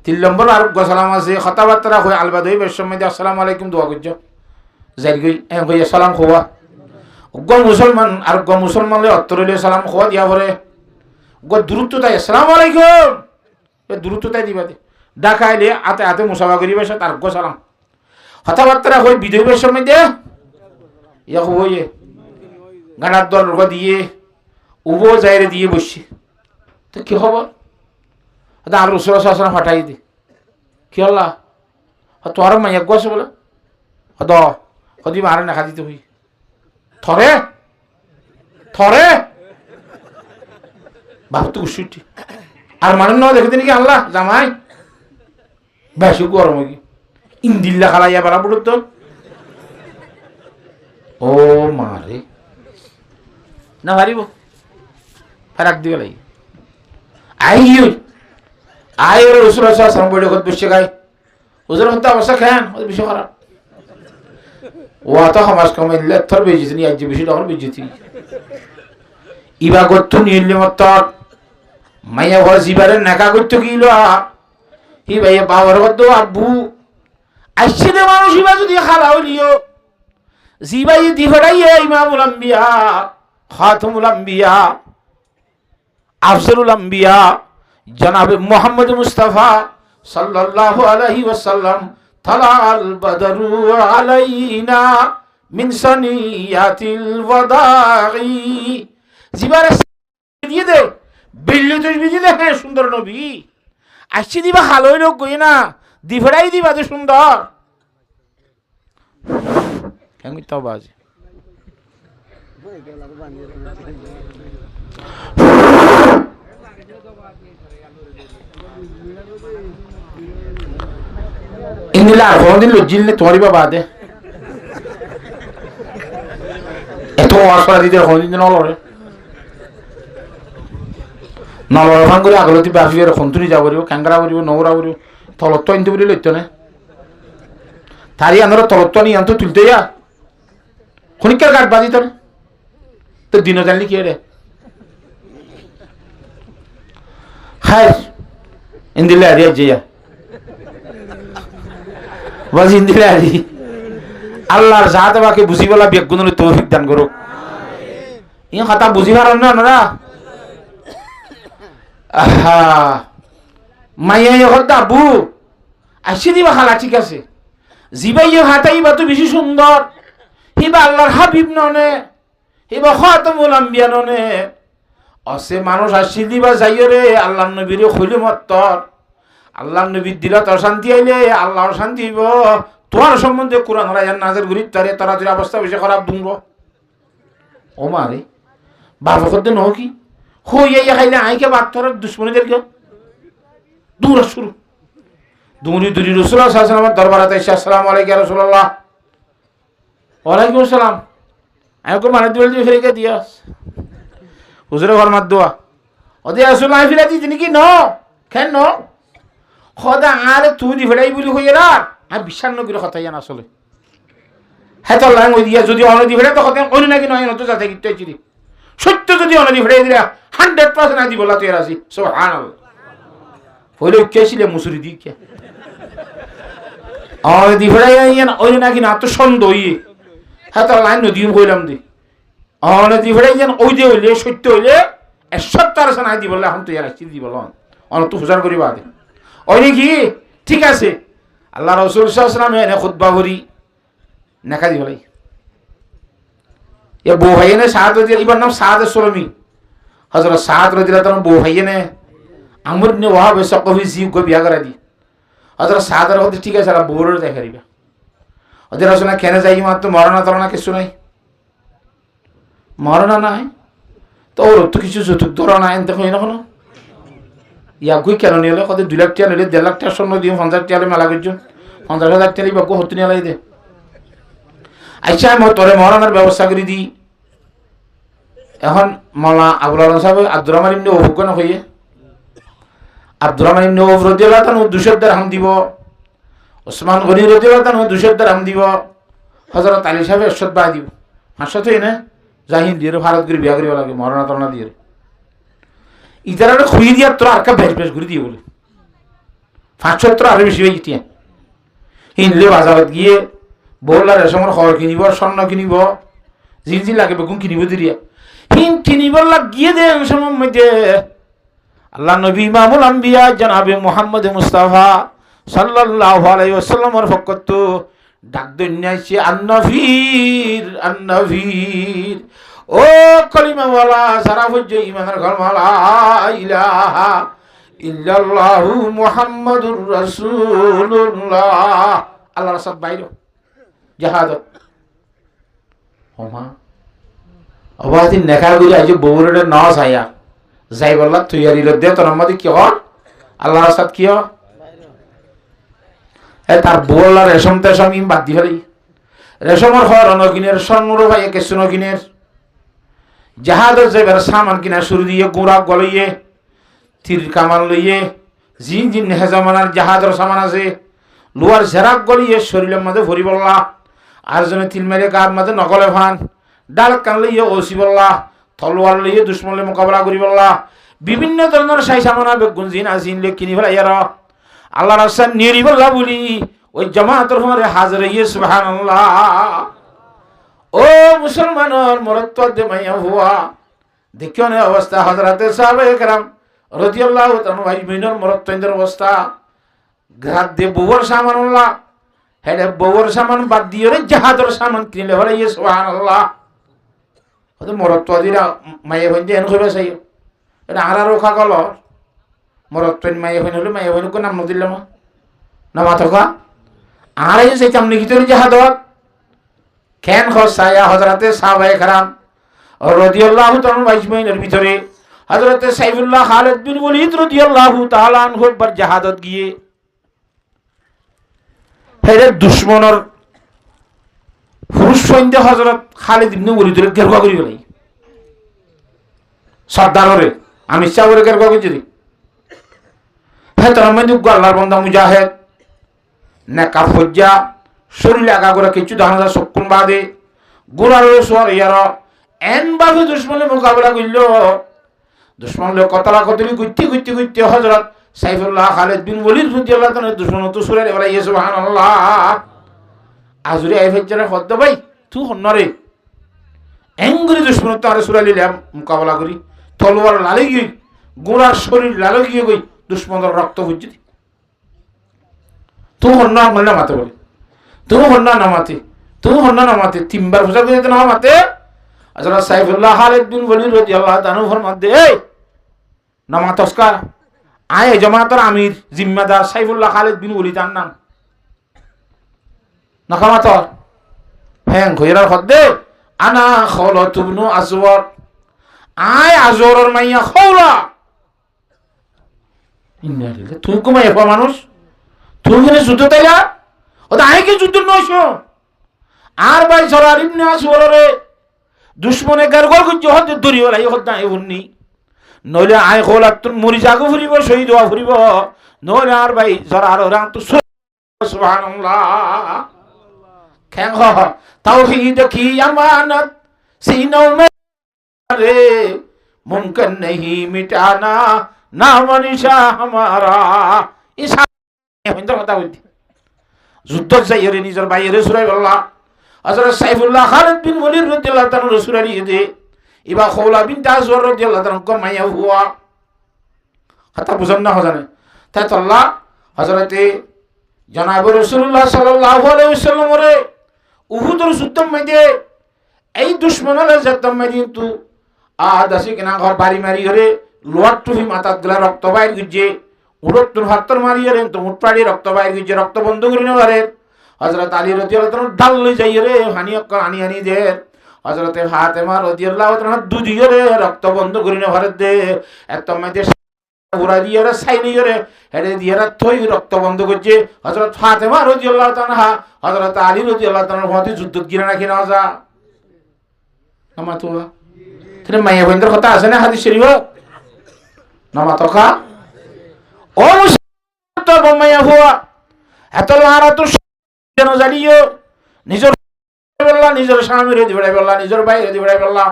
3 নম্বর আর গো সালাম আছে কথাবার্তা হই আলবা দই বেশম মধ্যে আসসালামু আলাইকুম দোয়া গজে যাই গই এ হইয়ে সালাম খোয়া গো মুসলমান আর গো মুসলমান লে অত্তরলে সালাম খোয়া দিয়া পরে গো দ্রুত তাই আসসালামু আলাইকুম এ দ্রুত তাই দিবা দে ডাকাইলে আতে আতে মুসাফা করিবে সে তার গো সালাম কথাবার্তা হই বিদয় বেশম মধ্যে ইয়া হইয়ে গানার দল রোগ দিয়ে উবো যাইরে দিয়ে বসছি তো কি খবর আর রসুল সাল্লাল্লাহু ফাটাই দে কি আল্লাহ তোর মাইয়া গছে বলে হদ হদি মারে না খাদিতে হই থরে থরে বাপ তো উসুটি আর মানুষ না দেখতে নাকি আল্লাহ জামাই বেশি গরম কি ইন্দিল্লা খালাইয়া বেড়া পড়ত তো ও মারে না পারিব ফারাক দিবে লাগি আইও আয় ওর রসুল সাল্লাম বলে কত বেশি গায় ওদের হত্যা অবস্থা খান ওদের বেশি খারাপ ও তো সমাজ কমাইলে তোর বেজিস নি আজ বেশি আমার বেজিতি ইবা গত্ত নিলে মত মাইয়া ঘর জিবারে নাকা করতে গিলো হি ভাইয়া বাবার কত আব্বু আইছে দে মানুষ ইবা যদি খালা হইলিও জিবাই দি ফড়াইয়ে ইমামুল আম্বিয়া খাতামুল আম্বিয়া আফজলুল আম্বিয়া জনাব মুহাম্মদ মুস্তাফা সাল্লাল্লাহু আলাইহি ওয়াসাল্লাম তালাল বদরু আলাইনা মিন সানিয়াতিল ওয়াদাই জিবারে দিয়ে দে বিল্লু তুই বিজি দে হ্যাঁ সুন্দর নবী আসছি দিবা হালই লোক কই না দিফড়াই দিবা তো সুন্দর কেমন তাও বাজে ইন্দিলা আর কোনদিন লজ্জিল নে তোমারই বাবা দে এত আসরা দিতে কোনদিন নলরে নলরে ভাঙ করে আগলতি বাফিয়ার খন্তুনি যাব পারিব কাঙ্গরা পারিব নগরা পারিব তলত্ব আনতে বলি লইতো না তারি আনর তলত্ব নি আনতো তুলতে যা খনিকার কাট বাজি তোর তো দিন জানলি কি রে হাই ইন্দিলা আরিয়া জিয়া বাজি ইন্দিলা আরি আল্লাহর জাহাতে বাকে বুঝি বলা বেগুনের তৌফিক দান করুক ই কথা বুঝি পারেন না ওনারা আহা মাইয়া হত আবু আসি দিবা খালা ঠিক আছে জিবাইয়ে হাতাই বা তো বেশি সুন্দর হিবা আল্লাহর হাবিব ননে হিবা খাতামুল আম্বিয়া ননে অসে মানুষ আসি দিবা যাইও রে আল্লাহর নবীর খইলে মত্তর আল্লাহর নবীর দিলা তোর শান্তি আইলে আল্লাহর শান্তি হইব তোমার সম্বন্ধে কোরআন রায়ান নাজের গরিব তারে তারা অবস্থা বেশি খারাপ দুঙ্গ ও মারে বাবা করতে ন কি হইয়া খাইলে আইকে বাদ ধরার দুশ্মনীদের কেউ দূর শুরু দুরি দুরি রসুল্লাহ সাল্লামের দরবারাতে এসে আসসালামু আলাইকুম ইয়া রাসূলুল্লাহ। ওয়ালাইকুম আসসালাম। আমি কো মানে দিবল দিয়ে ফিরে দিয়া হুজুরে ঘর মার দোয়া ওদে আসল নাই ফিরে দিতে নাকি ন কেন ন খদা আরে তুই দি ফেলাই বলি হইয়া না আমি বিশ্বাস নগরে কথা জানা আসলে হ্যাঁ তো লাং ওই দিয়া যদি অনদি ফেলে তো কথা কই নাকি নয় নতো যাতে কিতে চিরি সত্য যদি অনদি ফেলে দিলা 100% আদি বলা তুই রাজি সুবহানাল্লাহ হইলে কেছিলে মুসুরি দি কে অনদি ফেলে না ওই নাকি না তো সন্দেহ হ্যাঁ তো লাইন নদী কইলাম দি অনদি ফেলে যেন ওই যে হইলে সত্য হইলে 170% আদি বললে এখন তুই রাজি দি বল অন তো হুজার করিবা দে ওই নাকি ঠিক আছে আল্লাহ রাসূল সাল্লাল্লাহু আলাইহি ওয়াসাল্লাম এনে খুতবা করি নাকা দি বলাই এ বউ ভাইয়েনে সাদ রাদিয়াল্লাহু ইবার নাম সাদ সুলমি হযরত সাদ রাদিয়াল্লাহু তাআলা বউ ভাইয়েনে আমর ইবনে ওয়াহাব সাকফি জিউ কো বিয়া করা দি হযরত সাদ এর হতে ঠিক আছে আর বউর দেখারিবা ওদের আসলে কেন যাই মাত্র মরনা তরনা কিছু নাই মরনা নাই তো ওর তো কিছু যৌতুক ধরা নাই দেখো না কোনো ইয়া কই কেন নিলে কত 2 লাখ টাকা নিলে 1.5 লাখ টাকা স্বর্ণ দিয়ে 50 টাকা মেলা করছো 50,000 টাকা বাকো হতে নিয়ে লাই দে আচ্ছা আমি তোরে মরনার ব্যবস্থা করে দিই এখন মাওলানা আবুল আলম সাহেব আব্দুর রহমান ইবনে ওফ কোন হইয়ে আব্দুর রহমান ইবনে ওফ রাদিয়াল্লাহু তাআলা 200 দিরহাম দিব ওসমান গনি রাদিয়াল্লাহু তাআলা 200 দিরহাম দিব হযরত আলী সাহেব 100 বা দিব 500 তো এনে জাহিন দিয়ে ভারত করে বিয়া করিবা লাগে মরনা তরনা দিয়ে ইতারা খুই দিয়া তোর আর কা বেশ বেশ ঘুরি দিয়ে বলে 500 আর বেশি হয়ে গিয়ে হিনলে বাজারত গিয়ে বললা রেশমের খবর কিনিব স্বর্ণ কিনিব জিনজি লাগে বেগুন কিনিব দিরিয়া হিন কিনিব লাগিয়ে দে সময় মধ্যে আল্লাহ নবী ইমামুল আম্বিয়া জনাবে মুহাম্মদ মুস্তাফা সাল্লাল্লাহু আলাইহি ওয়াসাল্লামের ফকত ডাক দন্যাইছে আন্নভীর আন্নভীর ও কলিমা ওয়ালা সারাফুজ ইমানের ঘর মালা ইলাহা ইল্লাল্লাহু মুহাম্মাদুর রাসূলুল্লাহ আল্লাহ রাসূল বাইরো জাহাদত ওমা অবাদি নেকাগুলি আজ বউরে নস আয়া যাই বললা তুই আর ইল দে তোর আমাদের কি হল আল্লাহ রাসূল কি হয় এ তার বউলা রেশম তেশম ইম বাদ দি ফেলি রেশমের হর অনগিনের স্বর্ণর ভাই একে সুনগিনের জাহাদত যাইবার সামান কিনা শুরু দিয়ে গোড়া গলাইয়ে তীর কামান লইয়ে জিন জিন হেজামানার জাহাজের সামান আছে লোয়ার ঝেরাক গলিয়ে শরীরের মধ্যে ভরি বললা আর জনে তিল মেরে গার মধ্যে নকলে ফান ডাল কান লইয়ে ওসি বললা তলোয়ার লইয়ে দুশ্মনলে মোকাবেলা করি বললা বিভিন্ন ধরনের সাই সামানা বেগুন জিন আসিন লে কিনি ফেলা ইয়ার আল্লাহ রাসূল নিরি বললা বলি ওই জামাতের হরে হাজির হইয়ে সুবহানাল্লাহ ও মুসলমানের মরত্ব দে মাইয়া হুয়া দেখিও না অবস্থা হযরতে সাহাবায়ে কেরাম রাদিয়াল্লাহু তাআলা আজমাইনের মরত্বের অবস্থা ঘাত দে বউর সামানুল্লাহ হেডে বউর সামান বাদ দিয়ে রে জাহাজের সামান কিনলে হলে ইয়ে সুবহানাল্লাহ ওদের মরত্ব দিরা মাইয়া হইতে এন কইবা চাই এটা আরার রোখা গল মরত্ব মাইয়া হইন হলে মাইয়া হইন কো নাম নদিলাম না মাথকা আর এই সেই কামনি ভিতরে জাহাজত কেন খসায়া হযরতে সাহাবায়ে কেরাম রাদিয়াল্লাহু তাআলা আজমাইনের ভিতরে হযরতে সাইফুল্লাহ খালিদ বিন ওয়ালিদ রাদিয়াল্লাহু তাআলা আনহু একবার জাহাজত গিয়ে হেরে দুশ্মনের পুরুষ সৈন্য হযরত খালিদ ইবনে ওয়ালিদের গেরগা করি গলাই সর্দাররে আমি চাওরে গেরগা করি দিই হে তার মধ্যে আল্লাহর বান্দা মুজাহিদ নেকা ফজ্জা শরীর আগা করে কিছু দানা সক্ষম বাদে গোড়ার সোয়ার ইয়ার এন বাজে দুশ্মনের মোকাবেলা করল দুশ্মন কতলা কতলি গুত্তি গুত্তি গুত্তি হযরত সাইফুল্লাহ খালিদ বিন ওয়ালিদ রাদিয়াল্লাহু তাআলা দুশ্মন তো সুরে বলা ইয়ে সুবহানাল্লাহ আজুরি আই ফজ্জারে হদ্দ ভাই তুই হন্নরে এঙ্গুরি দুশ্মন তো আর সুরা লিলাম মোকাবেলা করি তলোয়ার লালে গিয়ে গোড়ার শরীর লালে গিয়ে গই দুশ্মনের রক্ত হচ্ছে তুই হন্না মনে মাতে বলে তুই হন্না নামাতে তিনবার পূজা করে না মাতে হযরত সাইফুল্লাহ খালিদ বিন ওয়ালিদ রাদিয়াল্লাহু তাআলা ফরমাতে এই নামাতসকা আয় জামাতের আমির জিম্মাদার সাইফুল্লাহ খালিদ বিন ওয়ালিদ তার নাম নাকামাত হ্যাঁ ঘইরার হদ্দে আনা খৌলত ইবনু আজওয়ার, আয় আজওয়ারের মাইয়া খৌলা। তুই কমাই এফা মানুষ, তুই কিনে যুদ্ধ তাইলা, ও তো আয় কি যুদ্ধ নয়স। আর ভাই সরার ইবনে আজওয়ারে দুশ্মনে গারগর করছে, হতে দড়ি হলাই হত আয় উন্নি, নইলে আয় খোলা তোর মরি জাগো ফুরিব, শহীদ হওয়া ফুরিব, নইলে আর ভাই সরার রাম তো সুবহানাল্লাহ। খেং হ তাওহীদ কি আমানত सीनों में रे मुमकिन नहीं मिटाना नाम निशा हमारा। কথা বলতে যুদ্ধ যাইরে নিজের বাইরে সুরাই আল্লাহ হযরত সাইফুল্লাহ খালিদ বিন ওলীদ রাদিয়াল্লাহু তাআলা রাসূলের ইদে ইবা খৌলা বিনত আজওয়ার রাদিয়াল্লাহু তাআলা কো মাইয়া হুয়া কথা বুঝন না হজানে তাই তো আল্লাহ হযরতে জনাব রাসূলুল্লাহ সাল্লাল্লাহু আলাইহি ওয়াসাল্লাম রে উহুদের যুদ্ধের মধ্যে এই দুশ্মনের যেতাম কিন্তু আদাসি কিনা ঘর বাড়ি মারি হরে লোয়ার টুফি মাথাত গলা রক্ত বাইর গুজে উড়ত তোর হাতর মারি হরে তো উঠপাড়ি রক্ত বাইর গুজে রক্ত বন্ধ করি না ঘরে হযরত আলী রাদিয়াল্লাহু তাআলা ডাল লই যাই রে হানি অক্কর হানি হানি দে হযরতে ফাতেমা রাদিয়াল্লাহু তাআলা দুধি রে রক্ত বন্ধ করি না ঘরে দে একদম মধ্যে পুরা দিয়ে রে সাইনি রে হেডে দিয়ে রে থই রক্ত বন্ধ করছে হযরত ফাতেমা রাদিয়াল্লাহু তাআলা হযরত আলী রাদিয়াল্লাহু তাআলার মধ্যে যুদ্ধ গিরা নাকি না যা নামাতুয়া তিনি মাইয়া বন্ধের কথা আছে না হাদিস শরীফ নামাতকা ও মুসলমান মাইয়া হুয়া এত লারা তো যেন জানিও নিজের বললা নিজের স্বামীর দিবড়াই বললা নিজের ভাইয়ের দিবড়াই বললা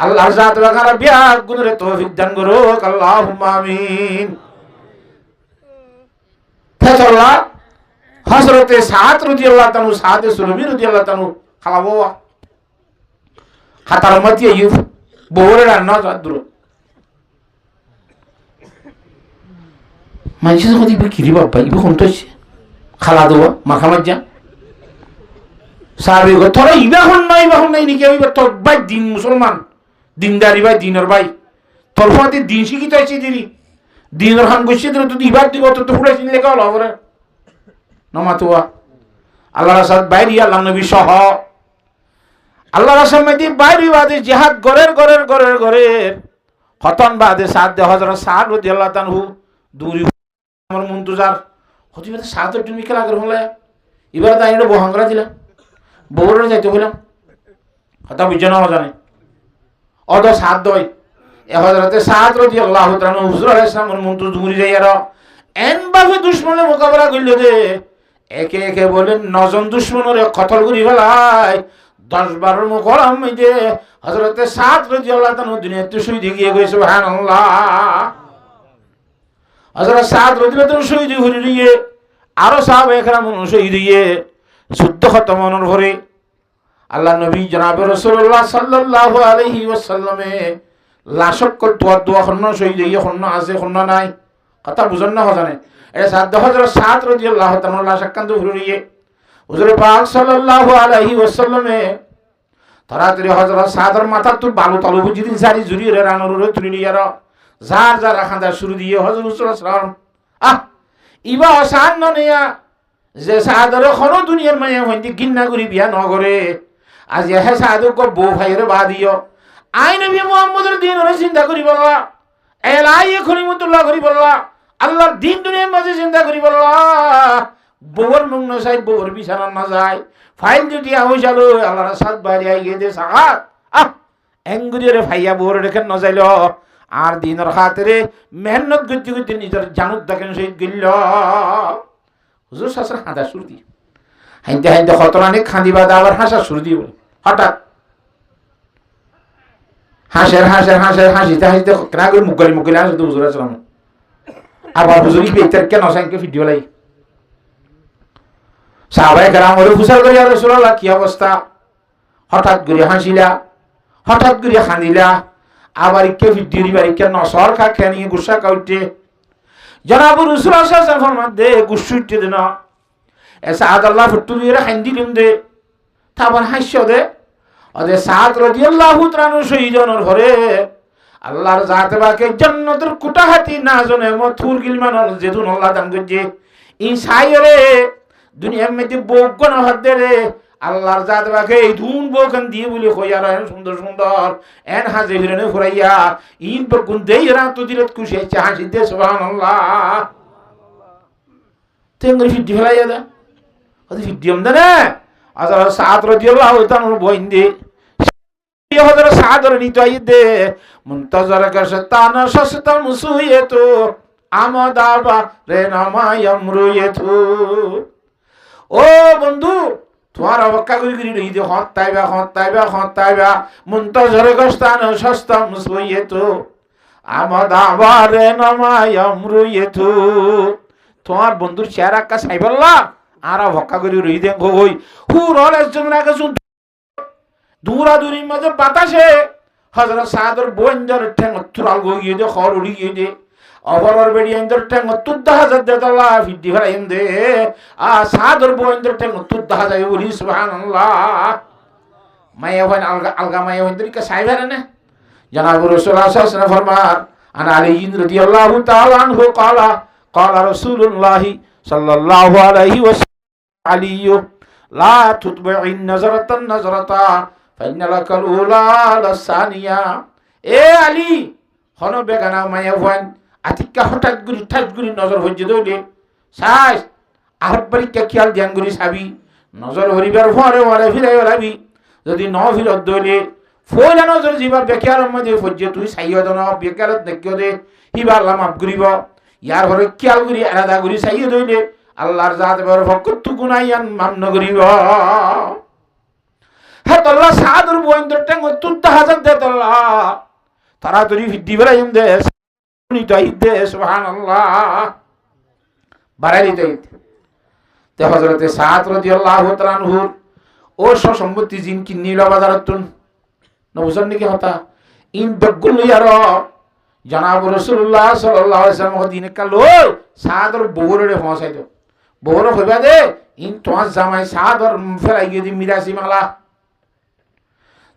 আল্লাহর জাত বাগারা বিয়া গুণরে তৌফিক দান করো আল্লাহুম্মা আমিন। ফেতল্লাহ হযরতে সাদ রাদিয়াল্লাহু তাআলা সাদ সুলমি রাদিয়াল্লাহু তাআলা খালাবো হাতার মধ্যে ইউফ বউরে রান্না দূর মানুষ যখন ইবে কিরি বাবা ইবে কোনটা খালা দেওয়া মাখা মাজা সাবি গো তোরা ইবে হন নাই নাকি ইবে তোর ভাই দিন মুসলমান দিনদারি ভাই দিনের ভাই তোর ফাতে দিন শিখিতে আইছি দিরি দিনের খান গইছে দিন তুই ইবার দিব তো ফুড়াইছিস লেখা হলো করে নমাতুয়া আল্লাহ রাসাদ বাইরি আল্লাহ নবী সহ আল্লাহ রাসূল মধ্যে বাইরে বাদে জিহাদ গরের খতন বাদে সাদ দে হযরত সাদ রাদিয়াল্লাহু তাআলা দূরি আমার মুনতুজার হতিবে সাদ তুমি খেলা করে হলে এবারে তাই এটা বহাঙ্গরা দিলাম বউরে যাইতে বললাম কথা বুঝে না জানে অদ সাদ দই এ হযরতে সাদ রাদিয়াল্লাহু তাআলা হুজুর আলাইহিস সালামের মুনতুজ দূরি যাইয়ার এন ভাবে দুশমনের মোকাবেলা কইলো দে একে একে বলেন নজন দুশমনের কতল করি ফেলায় 10-12 মুকরম মধ্যে হযরতে সাদ রাদিয়াল্লাহু তাআলা দুনিয়াতে শহীদ হয়ে গিয়ে সুবহানাল্লাহ। হযরত সাদ রাদিয়াল্লাহু তাআলা শহীদ হয়ে গিয়ে আরো সাহাবা একরাম শহীদ হয়ে যুদ্ধ খতম হওয়ার পরে আল্লাহ নবী জনাব রাসূলুল্লাহ সাল্লাল্লাহু আলাইহি ওয়াসাল্লামে লাশকল দোয়া খন্ন শহীদ হয়ে খন্ন আছে খন্ন নাই কথা বুঝন না হজানে এটা সাদ হযরত সাদ রাদিয়াল্লাহু তাআলা লাশকান্ত হয়ে হুজুর পাক সাল্লাল্লাহু আলাইহি ওয়াসাল্লামে তাড়াতাড়ি হযরত সাদর মাথা তো বালু তালু বুঝি দিন সারি জুরি রে রানরে তুলি নিয়ার জার জার খান্দা শুরু দিয়ে হযরত রাসূলুল্লাহ ইবা আসান ননিয়া যে সাদর কোন দুনিয়ার মায়া হইতে গিন্না করি বিয়া ন করে আজ হে সাদর কো বউ ভাইরে বাদিও আই নবী মুহাম্মদের দিনের চিন্তা করি বললা এলাই খলিমুল্লাহ করি বললা আল্লাহর দিন দুনিয়ার মাঝে চিন্তা করি বললা বউর মুখ না চাই বউর বিছানা না যায় ফাইল দুটি হইছালো আল্লাহর সাত বাইরে আইয়ে দে সাহাত এঙ্গুরিরে ভাইয়া বউর রেখে না যাইল আর দিনের খাতিরে মেহনত করতে নিজের জানুত দেখেন শহীদ গিল হুজুর শাসর হাঁদা শুরু দিয়ে হাইতে খতরানে খাঁদিবা আবার হাসা শুরু দিয়ে বলে হঠাৎ হাসিতে কেনা করে মুগলি হাসতে হুজুর আসলাম আবার হুজুরি বেতার কেন সাইকে ভিডিও লাই সাহাবায়ে কেরাম ওরে ফুসাল করি আর রাসূলুল্লাহ কি অবস্থা হঠাৎ করে হাসিলা হঠাৎ করে খাঁদিলা আবার কে ভিডিও দিবার কে নসর খা খেয়ে নিয়ে গুসা কাউটে জনাব রাসূলুল্লাহ সাল্লাল্লাহু আলাইহি ওয়াসাল্লাম দে গুসুইতে দেন এসা আল্লাহ ফুটুলিরা হান্দি দিন দে তারপর হাসিও দে ওদের সাদ রাদিয়াল্লাহু তাআলা শহীদনের ঘরে আল্লাহর জাতে বাকে জান্নাতের কুটাহাতি না জনে মথুর গিলমানর যেদুন আল্লাহ দান করছে এই সাইরে দুনিয়ার মধ্যে বউগণ হাতে রে আল্লাহর জাত বাকে এই ধুন বউখান দিয়ে বলি হইয়ার এন সুন্দর সুন্দর এন হাজে ফিরানে ফুরাইয়া ইন বকুন দেই রাত দিলত খুশি হচ্ছে হাসি দে সুবহানাল্লাহ তেঙ্গরি ফিডি ফেলাইয়া দা ওদি ফিডিয়ম দা না আজার সাদ রাদিয়াল্লাহু তাআলা বইন্দে হযরত সাদ নিতাইদে মুনতাজার কা শতানা শস্তা মুসুয়েতো আমাদাবা রে নামায়ামরুয়েতো ও বন্ধু তোমার অপেক্ষা করি করি রই যে হত্তাইবা মুনতাজার কা শতানা শস্তা মুসুয়েতো আমাদাবা রে নামায়ামরুয়েতো তোমার বন্ধুর চেহারা কা সাইবাল্লা আর অপেক্ষা করি রই দেন কই হুর হলে জমনা কা দূরাদূরির মাঝে বাতাসে হযরত সাদর বইন্দর ঠ্যাং তুরাল গিয়ে দে খর উড়ি গিয়ে দে অবরর বেড়িয়েন্দর ঠ্যাং তুদ্দা হাজার দে আল্লাহ ফিডি ফেলাইম দে সাদর বইন্দর ঠ্যাং তুদ্দা হাজার বলি সুবহানাল্লাহ মায়া হন আলগা মায়া হন তরিকা সাইবারে না জনাব রাসূলুল্লাহ সাল্লাল্লাহু আলাইহি ওয়াসাল্লাম ফরমার আনা আলী রাদিয়াল্লাহু তাআলা আনহু ক্বালা রাসূলুল্লাহ সাল্লাল্লাহু আলাইহি ওয়াসাল্লাম আলিয়্যু লা তুতবি'ন নাজরাতান নাজরাতা ফাইনালাকাল উলা লাসানিয়া এ আলী হন বেগানা মায়া হন আতিকা হঠাৎ গুরি ঠাস গুরি নজর হইছে দইলে সাইস আরবারি কে খেয়াল ধ্যান গুরি সাবি নজর হরিবার পরে ওরে ফিরাই ওলাবি যদি ন ফিরত দইলে ফয়লা নজর জিবা বেকার মধ্যে ফজ্জে তুই সাইয়দ ন বেকারত দেখিও দে হিবা আল্লাহ মাফ করিব ইয়ার হরে খেয়াল গুরি আলাদা গুরি সাইয়দ দইলে আল্লাহর জাত বড় ফকত গুনাইয়ান মাম নগরিব হ্যাঁ আল্লাহ সাদর বইন্দর টেং তুদ্দা হাজার দে আল্লাহ তাড়াতাড়ি ফিডি বেরাইম দে নিতাই দে সুবহানাল্লাহ বাড়াই দিতে তে হযরতে সাদ রাদিয়াল্লাহু তাআলা আনহু ও সম্পত্তি জিন কি নীল বাজারতুন নবুজন নাকি হতা ইন বেগুল ইয়ার জনাব রাসূলুল্লাহ সাল্লাল্লাহু আলাইহি ওয়াসাল্লাম দিনে কালো সাদর বউরে পৌঁছাই দে বউর হইবা দে ইন তোমার জামাই সাদর ফেরাই গিয়ে দি মিরাসি মালা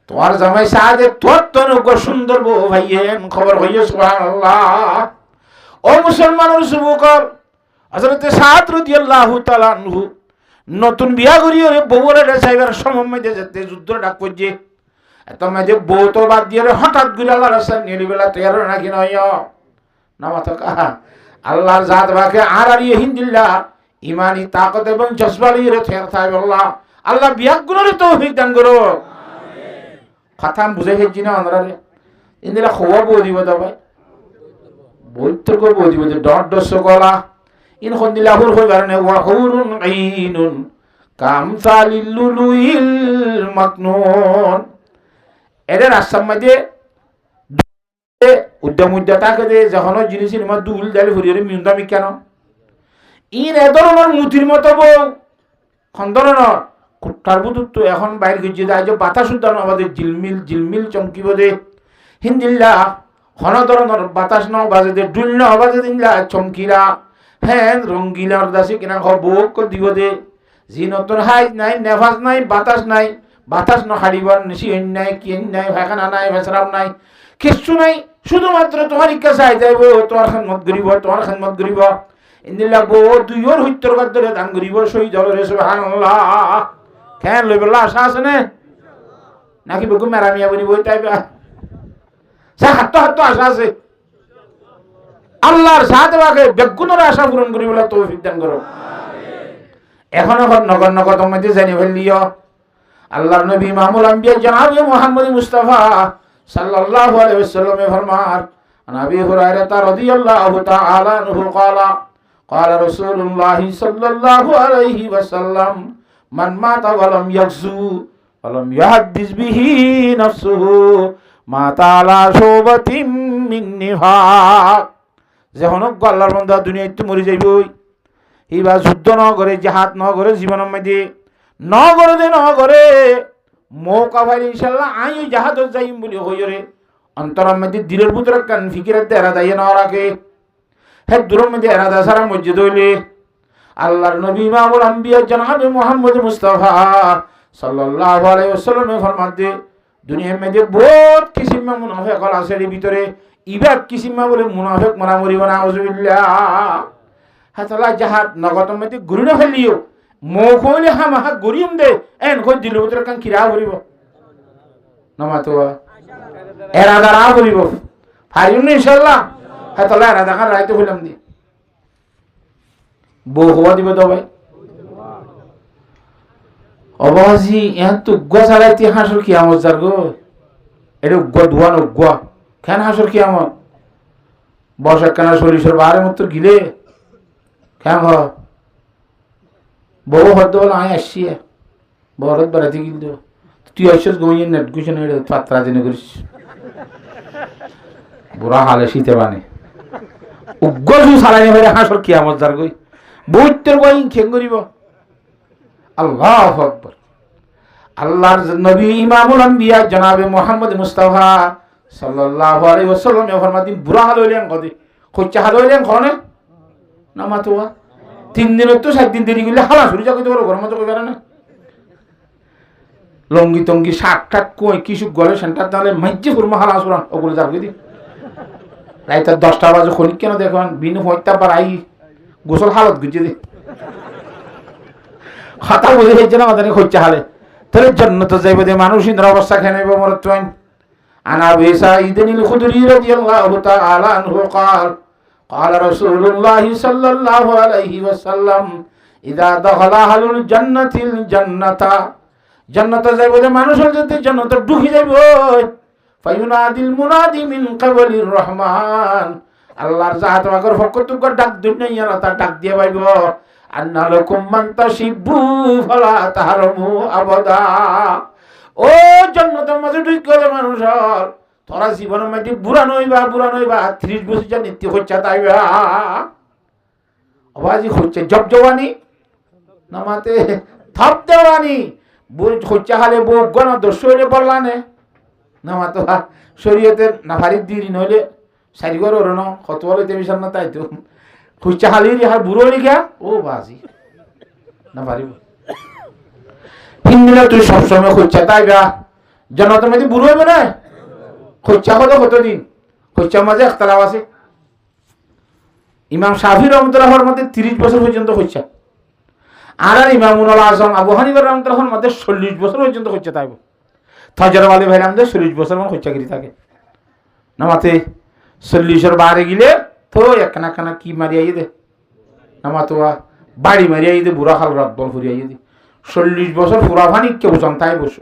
তোমার জামাই সাদে তোর তনুক সুন্দর বউ ভাইয়েন খবর হইয়ে সুবহানাল্লাহ ও মুসলমানের যুবকর হযরত সাদ রাদিয়াল্লাহু তাআলা আনহু নতুন বিয়া করিও রে বউরে সাইবার সময় মধ্যে যেতে যুদ্ধ ডাক করছে এত মাঝে বউ তো বাদ দিয়ে হঠাৎ করে আল্লাহর রাস্তা নিরিবেলা তৈরি নাকি নয় না মাথা কাহা আল্লাহর জাত বাকে আর হিন্দিল্লাহ ইমানি তাকত এবং জজবালি রে থের থাইব আল্লাহ আল্লাহ বিয়াগুলোর তৌফিক দান করো কথা বুঝে ফেলছি না আমরা রে ইন্দিরা খোয়া বউ দিব ভাই বৈত্র কো বউ দিব ডট দশ গলা ইন খন্দিলা হুর হই কারণে ওয়া হুরুন আইনুন কামসালিল লুলুইল মাকনুন এদের আসাম মধ্যে উদ্যমুদ্যা তাকে দে যখন জিনিসের মধ্যে দুল দালি হরিয়ে মিউন্দামি কেন ইন এ ধরনের মুতির মতো বউ খন্দরন কুট্টার বুতুত্ব এখন বাইর গিয়ে যায় যে বাতাস উদ্যান আমাদের জিলমিল জিলমিল চমকিব দে হিন্দিল্লা হন ধরনের বাতাস ন বাজে দে ডুল ন বাজে দিনলা চমকিরা হ্যাঁ রঙ্গিলার দাসে কিনা বউক দিব দে জি নতুন হাই নাই নেফাস নাই বাতাস ন হারিবার নিশি নাই কি নাই ভাইখানা নাই ভেসরাম নাই কিচ্ছু নাই শুধুমাত্র তোমার ইচ্ছা চাই যাইব তোমার খেদমত করিব ইন্দিল্লা বউ দুইর হইতর ধরে দান করিব শহীদ হলে সুবহানাল্লাহ কেন লইবলা আশা আছে না নাকি বেগম মেরামিয়া বনি বই তাইবা সে হাত আশা আছে আল্লাহর সাথে বাকে বেগুনের আশা পূরণ করিবলা তৌফিক দান করো এখন নগর তোমাদের জানি ফেললিও আল্লাহর নবী ইমামুল আম্বিয়া জনাব মুহাম্মদ মুস্তাফা সাল্লাল্লাহু আলাইহি ওয়াসাল্লাম ফরমান নবী হুরায়রা রাদিয়াল্লাহু তাআলা আনহু قال رسول الله صلى الله عليه وسلم من مات ولم يغزو ولم يحدث به نفسه مات على شعبة من نفاق যখন আল্লাহর বান্দা দুনিয়াতে মরে যাইবই এইবা যুদ্ধ ন করে জিহাদ ন করে জীবনের মধ্যে ন করে মৌকা ভাইলে ইনশাআল্লাহ আই জাহাদ যাইম বলি হইরে অন্তরের মধ্যে দিলের ভিতরে কান ফিকিরাত দেরা দাইয়ে না রাখে হে দূরের মধ্যে এরাদা সারা মসজিদ হইলে আল্লাহর নবী ইমামুল আম্বিয়া জনাব মুহাম্মদ মুস্তাফা সাল্লাল্লাহু আলাইহি ওয়াসাল্লাম ফরমাতে দুনিয়ার মধ্যে বহুত কিসিম মুনাফিক আছে এর ভিতরে ইবাক কিসিম বলে মুনাফিক মরা মরিব না আউযুবিল্লাহ হাতালা জাহাদ নগতের মধ্যে গুরুনা ফেলিও মোক হইলে হামাহা গরিম দে এন কই দিল তোর কান কিরা করিব নামাতো এরাদারা করিব পারিম না ইনশাআল্লাহ হ্যাঁ তাহলে এরাদা কার রাইতে হইলাম দি বউ হওয়া দিব তো ভাই অবাজি এত উগ্গা চালাইতে হাসর কিয়ামত যার গো এটা উগ্গা ধোয়ান উগ্গা কেন হাসর কিয়ামত বর্ষা কেন সরিষার বাহারের মতো গিলে কেন হ বউ হদ্দ বলে আমি আসছি বরত বেড়াতে গিল তুই আসছিস গমিয়ে নেট গুছানো পাত্রা জেনে করিস বুড়া হালে শীতে বানে উগ্গা শু চালাই নেবে হাসর কিয়ামত যার গই বইতের বই খেং করিব আল্লাহু আকবার আল্লাহর নবী ইমামুল আম্বিয়া জনাবে মুহাম্মদ মুস্তাফা সাল্লাল্লাহু আলাইহি ওয়াসাল্লাম ফরমাতেন বুড়া হাল হইলেন কদি কচ্চা হাল হইলেন কোনে নামাতোয়া 3 দিন তো 7 দিন দেরি গেলে হালা শুরু যাকে তো গরম তো কইবার না লঙ্গি টঙ্গি শাক টাক কই কিছু গলে সেন্টার তাহলে মাইজে ফুরমা হালা সুরা ওগুলো যাবে দি রাইত 10টা বাজে খনিক কেন দেখুন বিনু হইতা পারাই গোসল হালত গুজে দি খাতা বুঝে হইছে না মাদানি কচ্চা হালে তাহলে জান্নাত যাইবে দে মানুষ ইন্দ্র অবস্থা খেনেব মরতওয়ান আনা বিসা ইদনিল খুদরি রাদিয়াল্লাহু তাআলা আনহু قال قال رسول الله صلى الله عليه وسلم اذا دخل اهل الجنه الجنه জান্নাতে যাইবে দে মানুষ যদি জান্নাতে ঢুকি যাইবে ফায়ুনাদিল মুনাদি মিন ক্বাবলির রহমান আল্লাহর জাত আগর ফকতু ডাক দুনিয়া তা ডাক দিয়ে পাইব আন্না লাকুম মান তাশিবু ফালা তাহরমু আবাদা ও জান্নাতের মাঝে ঢুকলে মানুষ তোরা জীবনের মধ্যে বুড়া নইবা 30 বছর যা নিত্য হচ্ছে তাইবা আবাজি হচ্ছে জব জওয়ানি নামাতে থাপ দেওয়ানি বুড় হচ্ছে হালে বউ গণ দর্শনে বললানে নামাতো শরীয়তের নাফারি দিরি নইলে সারিগর ওরন কত বলে তেমি সামনে তাই তো হচ্ছে হালির হার বুড়ো লিখা ও বাজি না পারিব হিন্দিলা তুই সবসময় খুঁজছা তাই বা জান্নাতের মধ্যে বুড়ো হইবে না খুঁজছা কতদিন খুঁজছার মাঝে একতলাপ আছে ইমাম শাফি রহমতুল্লাহর মধ্যে 30 বছর পর্যন্ত খুঁজছা আর ইমামুল আজম আবু হানিফা রহমতুল্লাহর মধ্যে 40 বছর পর্যন্ত খুঁজছা তাইব ফজর আলী ভাই আমাদের 40 বছর মান খুঁজছা গিরি থাকে নামাতে 40 বারে গিলে তো একখানা খানা কি মারিয়াই দে নামাতোয়া বাড়ি মারিয়াই দে বুড়া খাল রাত বল ফুরিয়াই দে 40 বছর পুরা ফানি কেউ জানতাই বস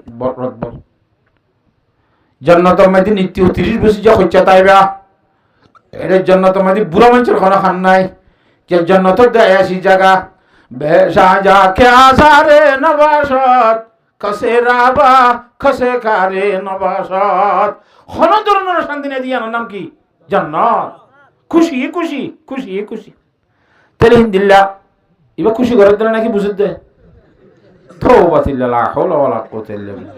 রাত বল জান্নাতের মধ্যে নিত্য 30 বছর যা হচ্ছে তাইবা এর জান্নাতের মধ্যে বুড়া মানুষের কোনো খান নাই যে জান্নাতের দেয় আসি জায়গা বেশা যা কে আসারে নবাসত খসে রাবা খসে কারে নবাসত হন ধরনের শান্তি না দিয়া নাম কি জান্নাত খুশি খুশি খুশি খুশি তাহলে হিন্দিল্লা এবার খুশি করার জন্য নাকি বুঝে দে তওবাতিল্লাহ লা হাওলা ওয়ালা কুওয়াতা ইল্লা বিল্লাহ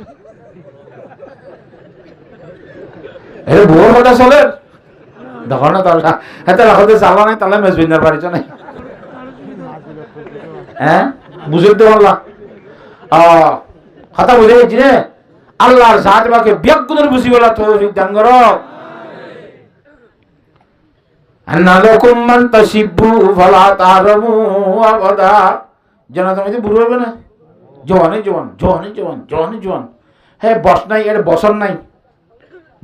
এর বড় কথা চলে দেখো না তার হাতে রাখতে চালা নাই তাহলে মেজবিনার বাড়িতে নাই হ্যাঁ বুঝে দে আল্লাহ কথা বুঝে গেছি রে আল্লাহর জাত বাকে বিয়াগুনের বুঝি বলা তৌফিক দান করো আন্না লাকুম মান তাশিবু ফালা তাহরমু আবাদা জান্নাত মধ্যে বুড়ো হবে না জওয়ান হ্যাঁ বস নাই এর বসন নাই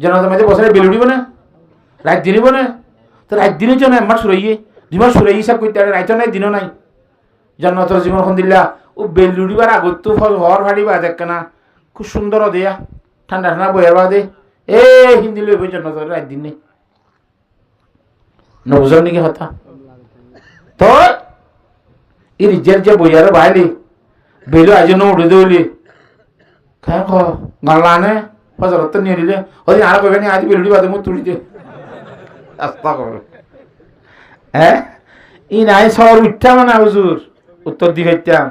জান্নাতের মধ্যে বসরে বেল উঠিব না রাত দিনিব না তো রাত দিনের জন্য আমার সুরাইয়ে 2 মাস সুরাই হিসাব করতে রাইত নাই দিনও নাই জান্নাতের জীবন খন দিল্লা ও বেল উঠিবার আগত তো হর ফাড়িবা দেখ না খুব সুন্দর দেয়া ঠান্ডা ঠান্ডা বইয়াবা দে এ হিন্দি লইব জান্নাতের রাত দিন নেই নবুঝার নাকি কথা তো এই রিজের যে বইয়ার বাইলি বেলো আজ উঠে দৌলি খাই গানে ফজরত নিয়ে নিলে ওই আর কবে আজ বেলুড়ি বাদে মুখ তুলি দে রাস্তা করবে হ্যাঁ ই নাই শহর উঠতাম না হুজুর উত্তর দিকে হইতাম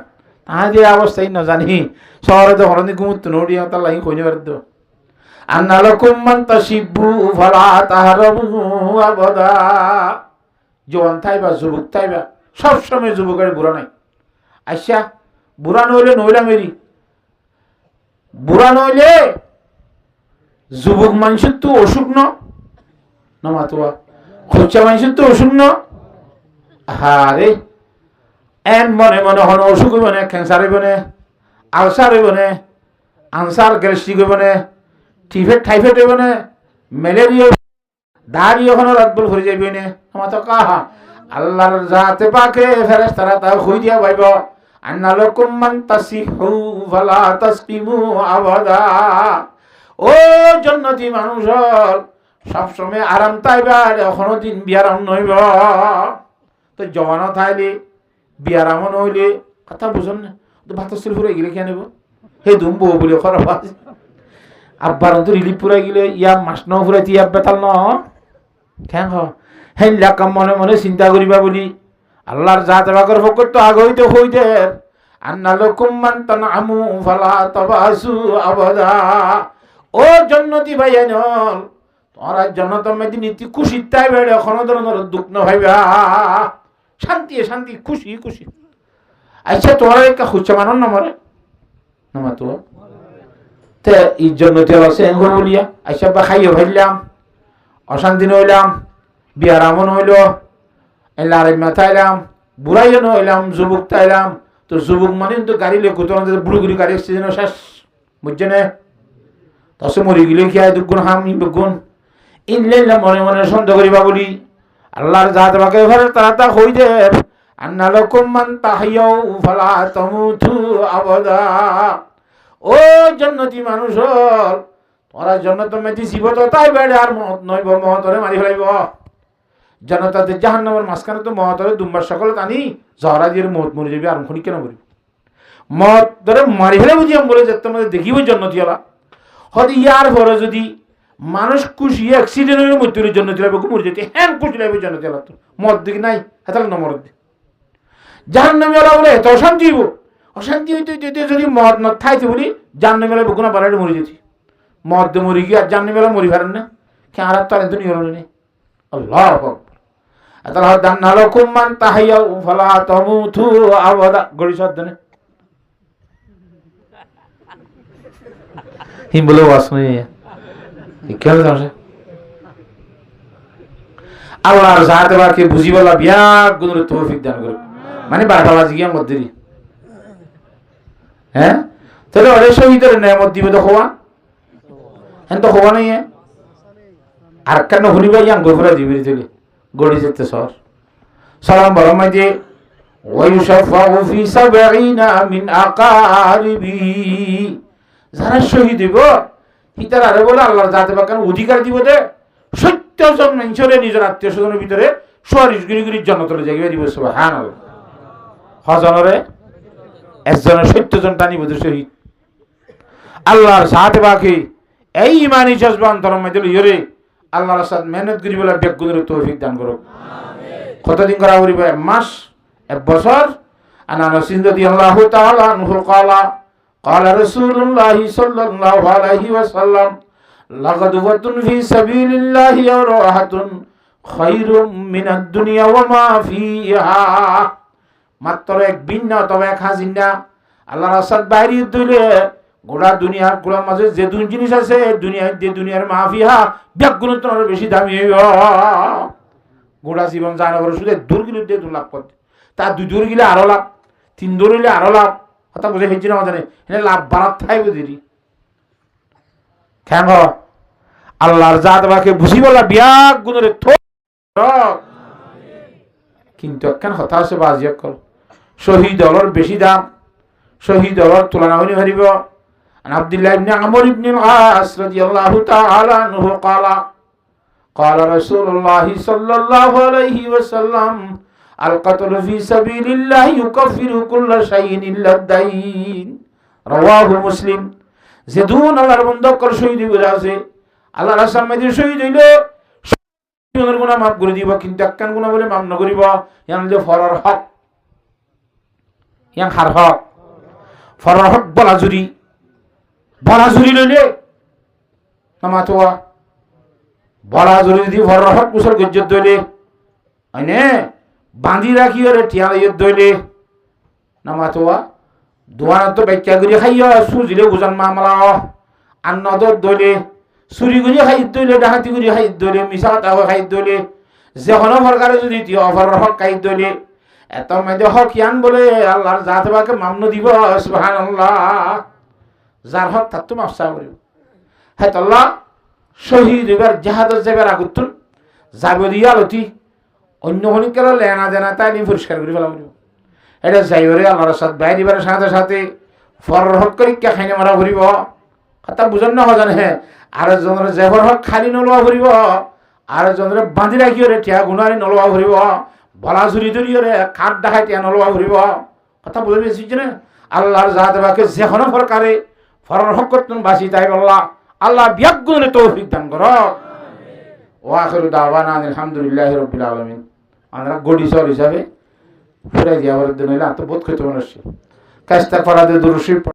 তাহা যে অবস্থাই না জানি শহরে তো হরনি ঘুমুত নড়ি তার লাগি কইনে পারতো আন্না লাকুম মান তাশিবু ফালা তাহরমু আবাদা জওয়ান থাইবা যুবক থাইবা সব সময় যুবকের বুড়া নাই আচ্ছা বুড়া নইলে নইলা মেরি বুড়া নইলে যুবক মানুষের তো অসুখ না মাতুয়া খরচা মানুষের তো অসুখ না হারে এন মনে মনে হন অসুখ হইব না, ক্যান্সার হইব না, আলসার হইব না, আনসার গ্যাস্ট্রিক হইব না, টাইফয়েড হইব না, ম্যালেরিয়া দাড়ি ওখানে রাতবল ভরে যাইবে না। আমার তো কাহা আল্লাহর জাতে পাকে ফেরেশতারা তা কই দিয়া ভাইব আন্না লাকুম মান তাসিহু ফালা তাসকিমু আবাদা। ও জান্নাতি মানুষ সব সময় আরাম তাইবা, এখনো দিন বিয়ারাম নইব। তো জওয়ানো থাইলে বিয়ারাম নইলে কথা বুঝুন না, তো ভাত সিল ফুরাই গেলে কে নেব হে দুম বউ বলে খারাপ আছে। আব্বার তো রিলিফ পুরাই গেলে ইয়া মাস ন ফুরাইতে ইয়া বেতাল ন কেন হেন লাকাম মনে মনে চিন্তা করিবা বলি আল্লাহর জাত বাকর ফকর তো আগে হইতে হইতে আন্না লাকুম মান তানআমু ফালা তাবাসু আবাদা। ও জান্নাতি ভাইয়ান তোরা জান্নাতের মধ্যে নীতি খুশি তাই বেড়ে কোনো ধরনের দুঃখ না ভাইবা, শান্তি শান্তি খুশি খুশি। আচ্ছা তোরা একটা খুঁজছে মানো না মরে না তো তে এই জান্নাতি আছে এগুলো বলিয়া আচ্ছা বা খাইয়ে ভাইলাম, অশান্তি নইলাম, বিয়ার আমন হইল, লারে মাথাইলাম, বুড়াইও নইলাম, যুবক তাইলাম। তো যুবক মানে তো গাড়ি লেখো তো বুড়ো গুড়ি গাড়ি এসছে যেন শেষ বুঝছে না, তসে মরি গেলে কি আয় দুগুণ হাম দুগুণ ইনলাইলা মনে মনে সন্দেহ করিবা বলি আল্লাহর জাত বাকে ঘরে তারা তা হই দে আন্না লাকুম মান তাহিয়াউ ফালা তামুতু আবাদা। ও জান্নাতি মানুষ তোরা জান্নাত মেদি জীবত তাই বেড়ে আর মত নইব, মহতরে মারি ফেলাইব। জান্নাতে জাহান্নামের মাঝখানে তো মহতরে দুম্বার সকল টানি জহরা দিয়ে মত মরে যাবি, আর খুনি কেন মরিব মত ধরে মারি ফেলে বুঝিয়াম বলে যে তোমাদের দেখিব জান্নাতি হলা হয়তো ইয়ার পরে যদি মানুষ খুশি অ্যাক্সিডেন্টের মধ্যে জান্নাতি লাগবে মরে যেতে হ্যাঁ খুশি লাগবে জান্নাতি হলা তো মত দিকে নাই হেতাল নমর দি জাহান্নামী হলা বলে এত অশান্তি হইব, অশান্তি হইতে হইতে যদি মদ ন থাইতে বলি জাহান্নামী হলা বেগুনা বাড়াইতে মরে যেতি মদ মরি গিয়ে আর জাহান্নামী হলা মরি পারেন না কে আর তো আনতো নিয়ম নেই। আল্লাহু আকবার। আল্লাহ দান্না লাকুম মান তাহিয়াউ ফালা তামুতু আবাদা গড়ি সাদনে হিম বলে ওয়াসনে কেন জানছে আল্লাহর জাতে বাকে বুঝিবালা বিয়া গুণের তৌফিক দান করে মানে বারবার জিয়া মধ্যে হ্যাঁ তাহলে ওরে শহীদের নেয়ামত দিবে তো হওয়া হ্যাঁ তো হওয়া নাই আর কেন হলিবা ইয়াং গোফরা দিবে দিলে গড়ি যেতে সর সালাম বরমাই যে ওয়ায়ুশাফাউ ফি সাবঈনা মিন আকারিবি যারা শহীদ হইব হিতার আরে বলে আল্লাহর জাতে বাকান অধিকার দিব দে 70 জন মানুষের নিজের আত্মীয় স্বজনের ভিতরে 40 গিরি জান্নাতের জায়গা দিব সুবহানাল্লাহ। হজনরে একজনের 70 জন টানিব দে শহীদ আল্লাহর জাতে বাকি এই ইমানি জজবা অন্তরের মধ্যে ইরে আল্লাহর সাথে মেহনত করি বলে বেগুনের তৌফিক দান করো। কতদিন করা করিব? এক মাস, এক বছর। আনা আনাস রাদিয়াল্লাহু তাআলা আনহু ক্বালা ক্বালা রাসূলুল্লাহ সাল্লাল্লাহু আলাইহি ওয়াসাল্লাম লাগাদওয়াতুন ফি সাবিলিল্লাহি ওয়া রাহাতুন খায়রুম মিনাদ দুনিয়া ওয়া মা ফিহা। মাত্র এক বিন্না তবে এক হাজিনা আল্লাহর রাস্তায় বাইরে দিলে গোটা দুনিয়ার গোলার মাঝে যে দুই জিনিস আছে দুনিয়ার মাফিহা বেগুনের তো বেশি দামি হইব। গোটা জীবন জানাবার শুধু দূর গিলে দিয়ে লাভ করতে তার 2 দূর গিলে আরো লাভ, 3 দূর গিলে আরো লাভ। কথা বুঝে ফেলছি না আমাদের এনে লাভ বাড়াত থাকবে দেরি কেন আল্লাহর জাত বাকে বুঝি বলা বিয়া গুণের কিন্তু একখান কথা আছে বাজিয়া কর শহীদ হলর বেশি দাম, শহীদ হলর তুলনা হইনি হারিব। আব্দুল্লাহ ইবনে আমর ইবনে আস রাদিয়াল্লাহু তাআলা আনহু ক্বালা ক্বালা রাসূলুল্লাহ সাল্লাল্লাহু আলাইহি ওয়াসাল্লাম আল কাতল ফি সাবিলিল্লাহ ইউকাফিরু কুল্লা শাইইন ইল্লা দাইন রাওয়াহু মুসলিম। যে দুন আল্লাহর বন্ধ কর শহীদ হইবে আছে আল্লাহর রাস্তার মধ্যে শহীদ হইলে জীবনের গুনাহ মাফ করে দিব, কিন্তু একখান গুনাহ বলে মাফ না করিব ইয়ান যে ফরর হক ইয়ান হার হক ফরর হক বলা জুরি লইলে নামাতোয়া বলা জুরি যদি ফরর হক কুসল গজ্জত দইলে আইনে বাঁধি রাখি ওরে টিয়া লইয়ে দইলে নামাতোয়া দোয়ানা তো ব্যাখ্যা করি খাইয়া সুজিলে গুজান মামলা আর নদর দইলে চুরি করি খাই দইলে ডাহাতি করি খাই দইলে মিছা কথা খাই দইলে যেকোনো সরকারে যদি অফার হক খাই দইলে এত মেদে হক ইয়ান বলে আল্লাহর জাত বাকে মামন দিব সুবহানাল্লাহ যার হক তার তো মাফসা করিব হ্যাঁ আল্লাহ শহীদ এবার জাহাদ যাবার আগুতুন যাব দিয়া লতি অন্য হনিকের লেনা দেনা তাই নি পরিষ্কার করে ফেলা করিব এটা যাইবরে আল্লাহর সাথে বাইরে দিবার সাথে সাথে ফরর হক করি কে খাইনে মারা ঘুরিব কথা বুঝন না হজানে হ্যাঁ আর জনের জেবর হক খালি নলওয়া ঘুরিব আর জনের বাঁধি রাখিও রে টিয়া গুণারি নলওয়া ঘুরিব বলা ঝুরি ধরিও রে খাট দেখাই টিয়া নলওয়া ঘুরিব কথা বুঝে পেয়েছিস না আল্লাহর জাত বাকে যেখানে ফরকারে ফরর হক করতেন বাসি তাই বললা আল্লাহ বিয়াগুণে তৌফিক দান কর ও আখিরু দাওয়ানা আলহামদুলিল্লাহি রাব্বিল আলামিন আমরা গডি সর হিসাবে ফুরাই দিয়া বলতে নইলে তো বোধ করতে মনে হচ্ছে কাজটা করা দিয়ে দুরুশি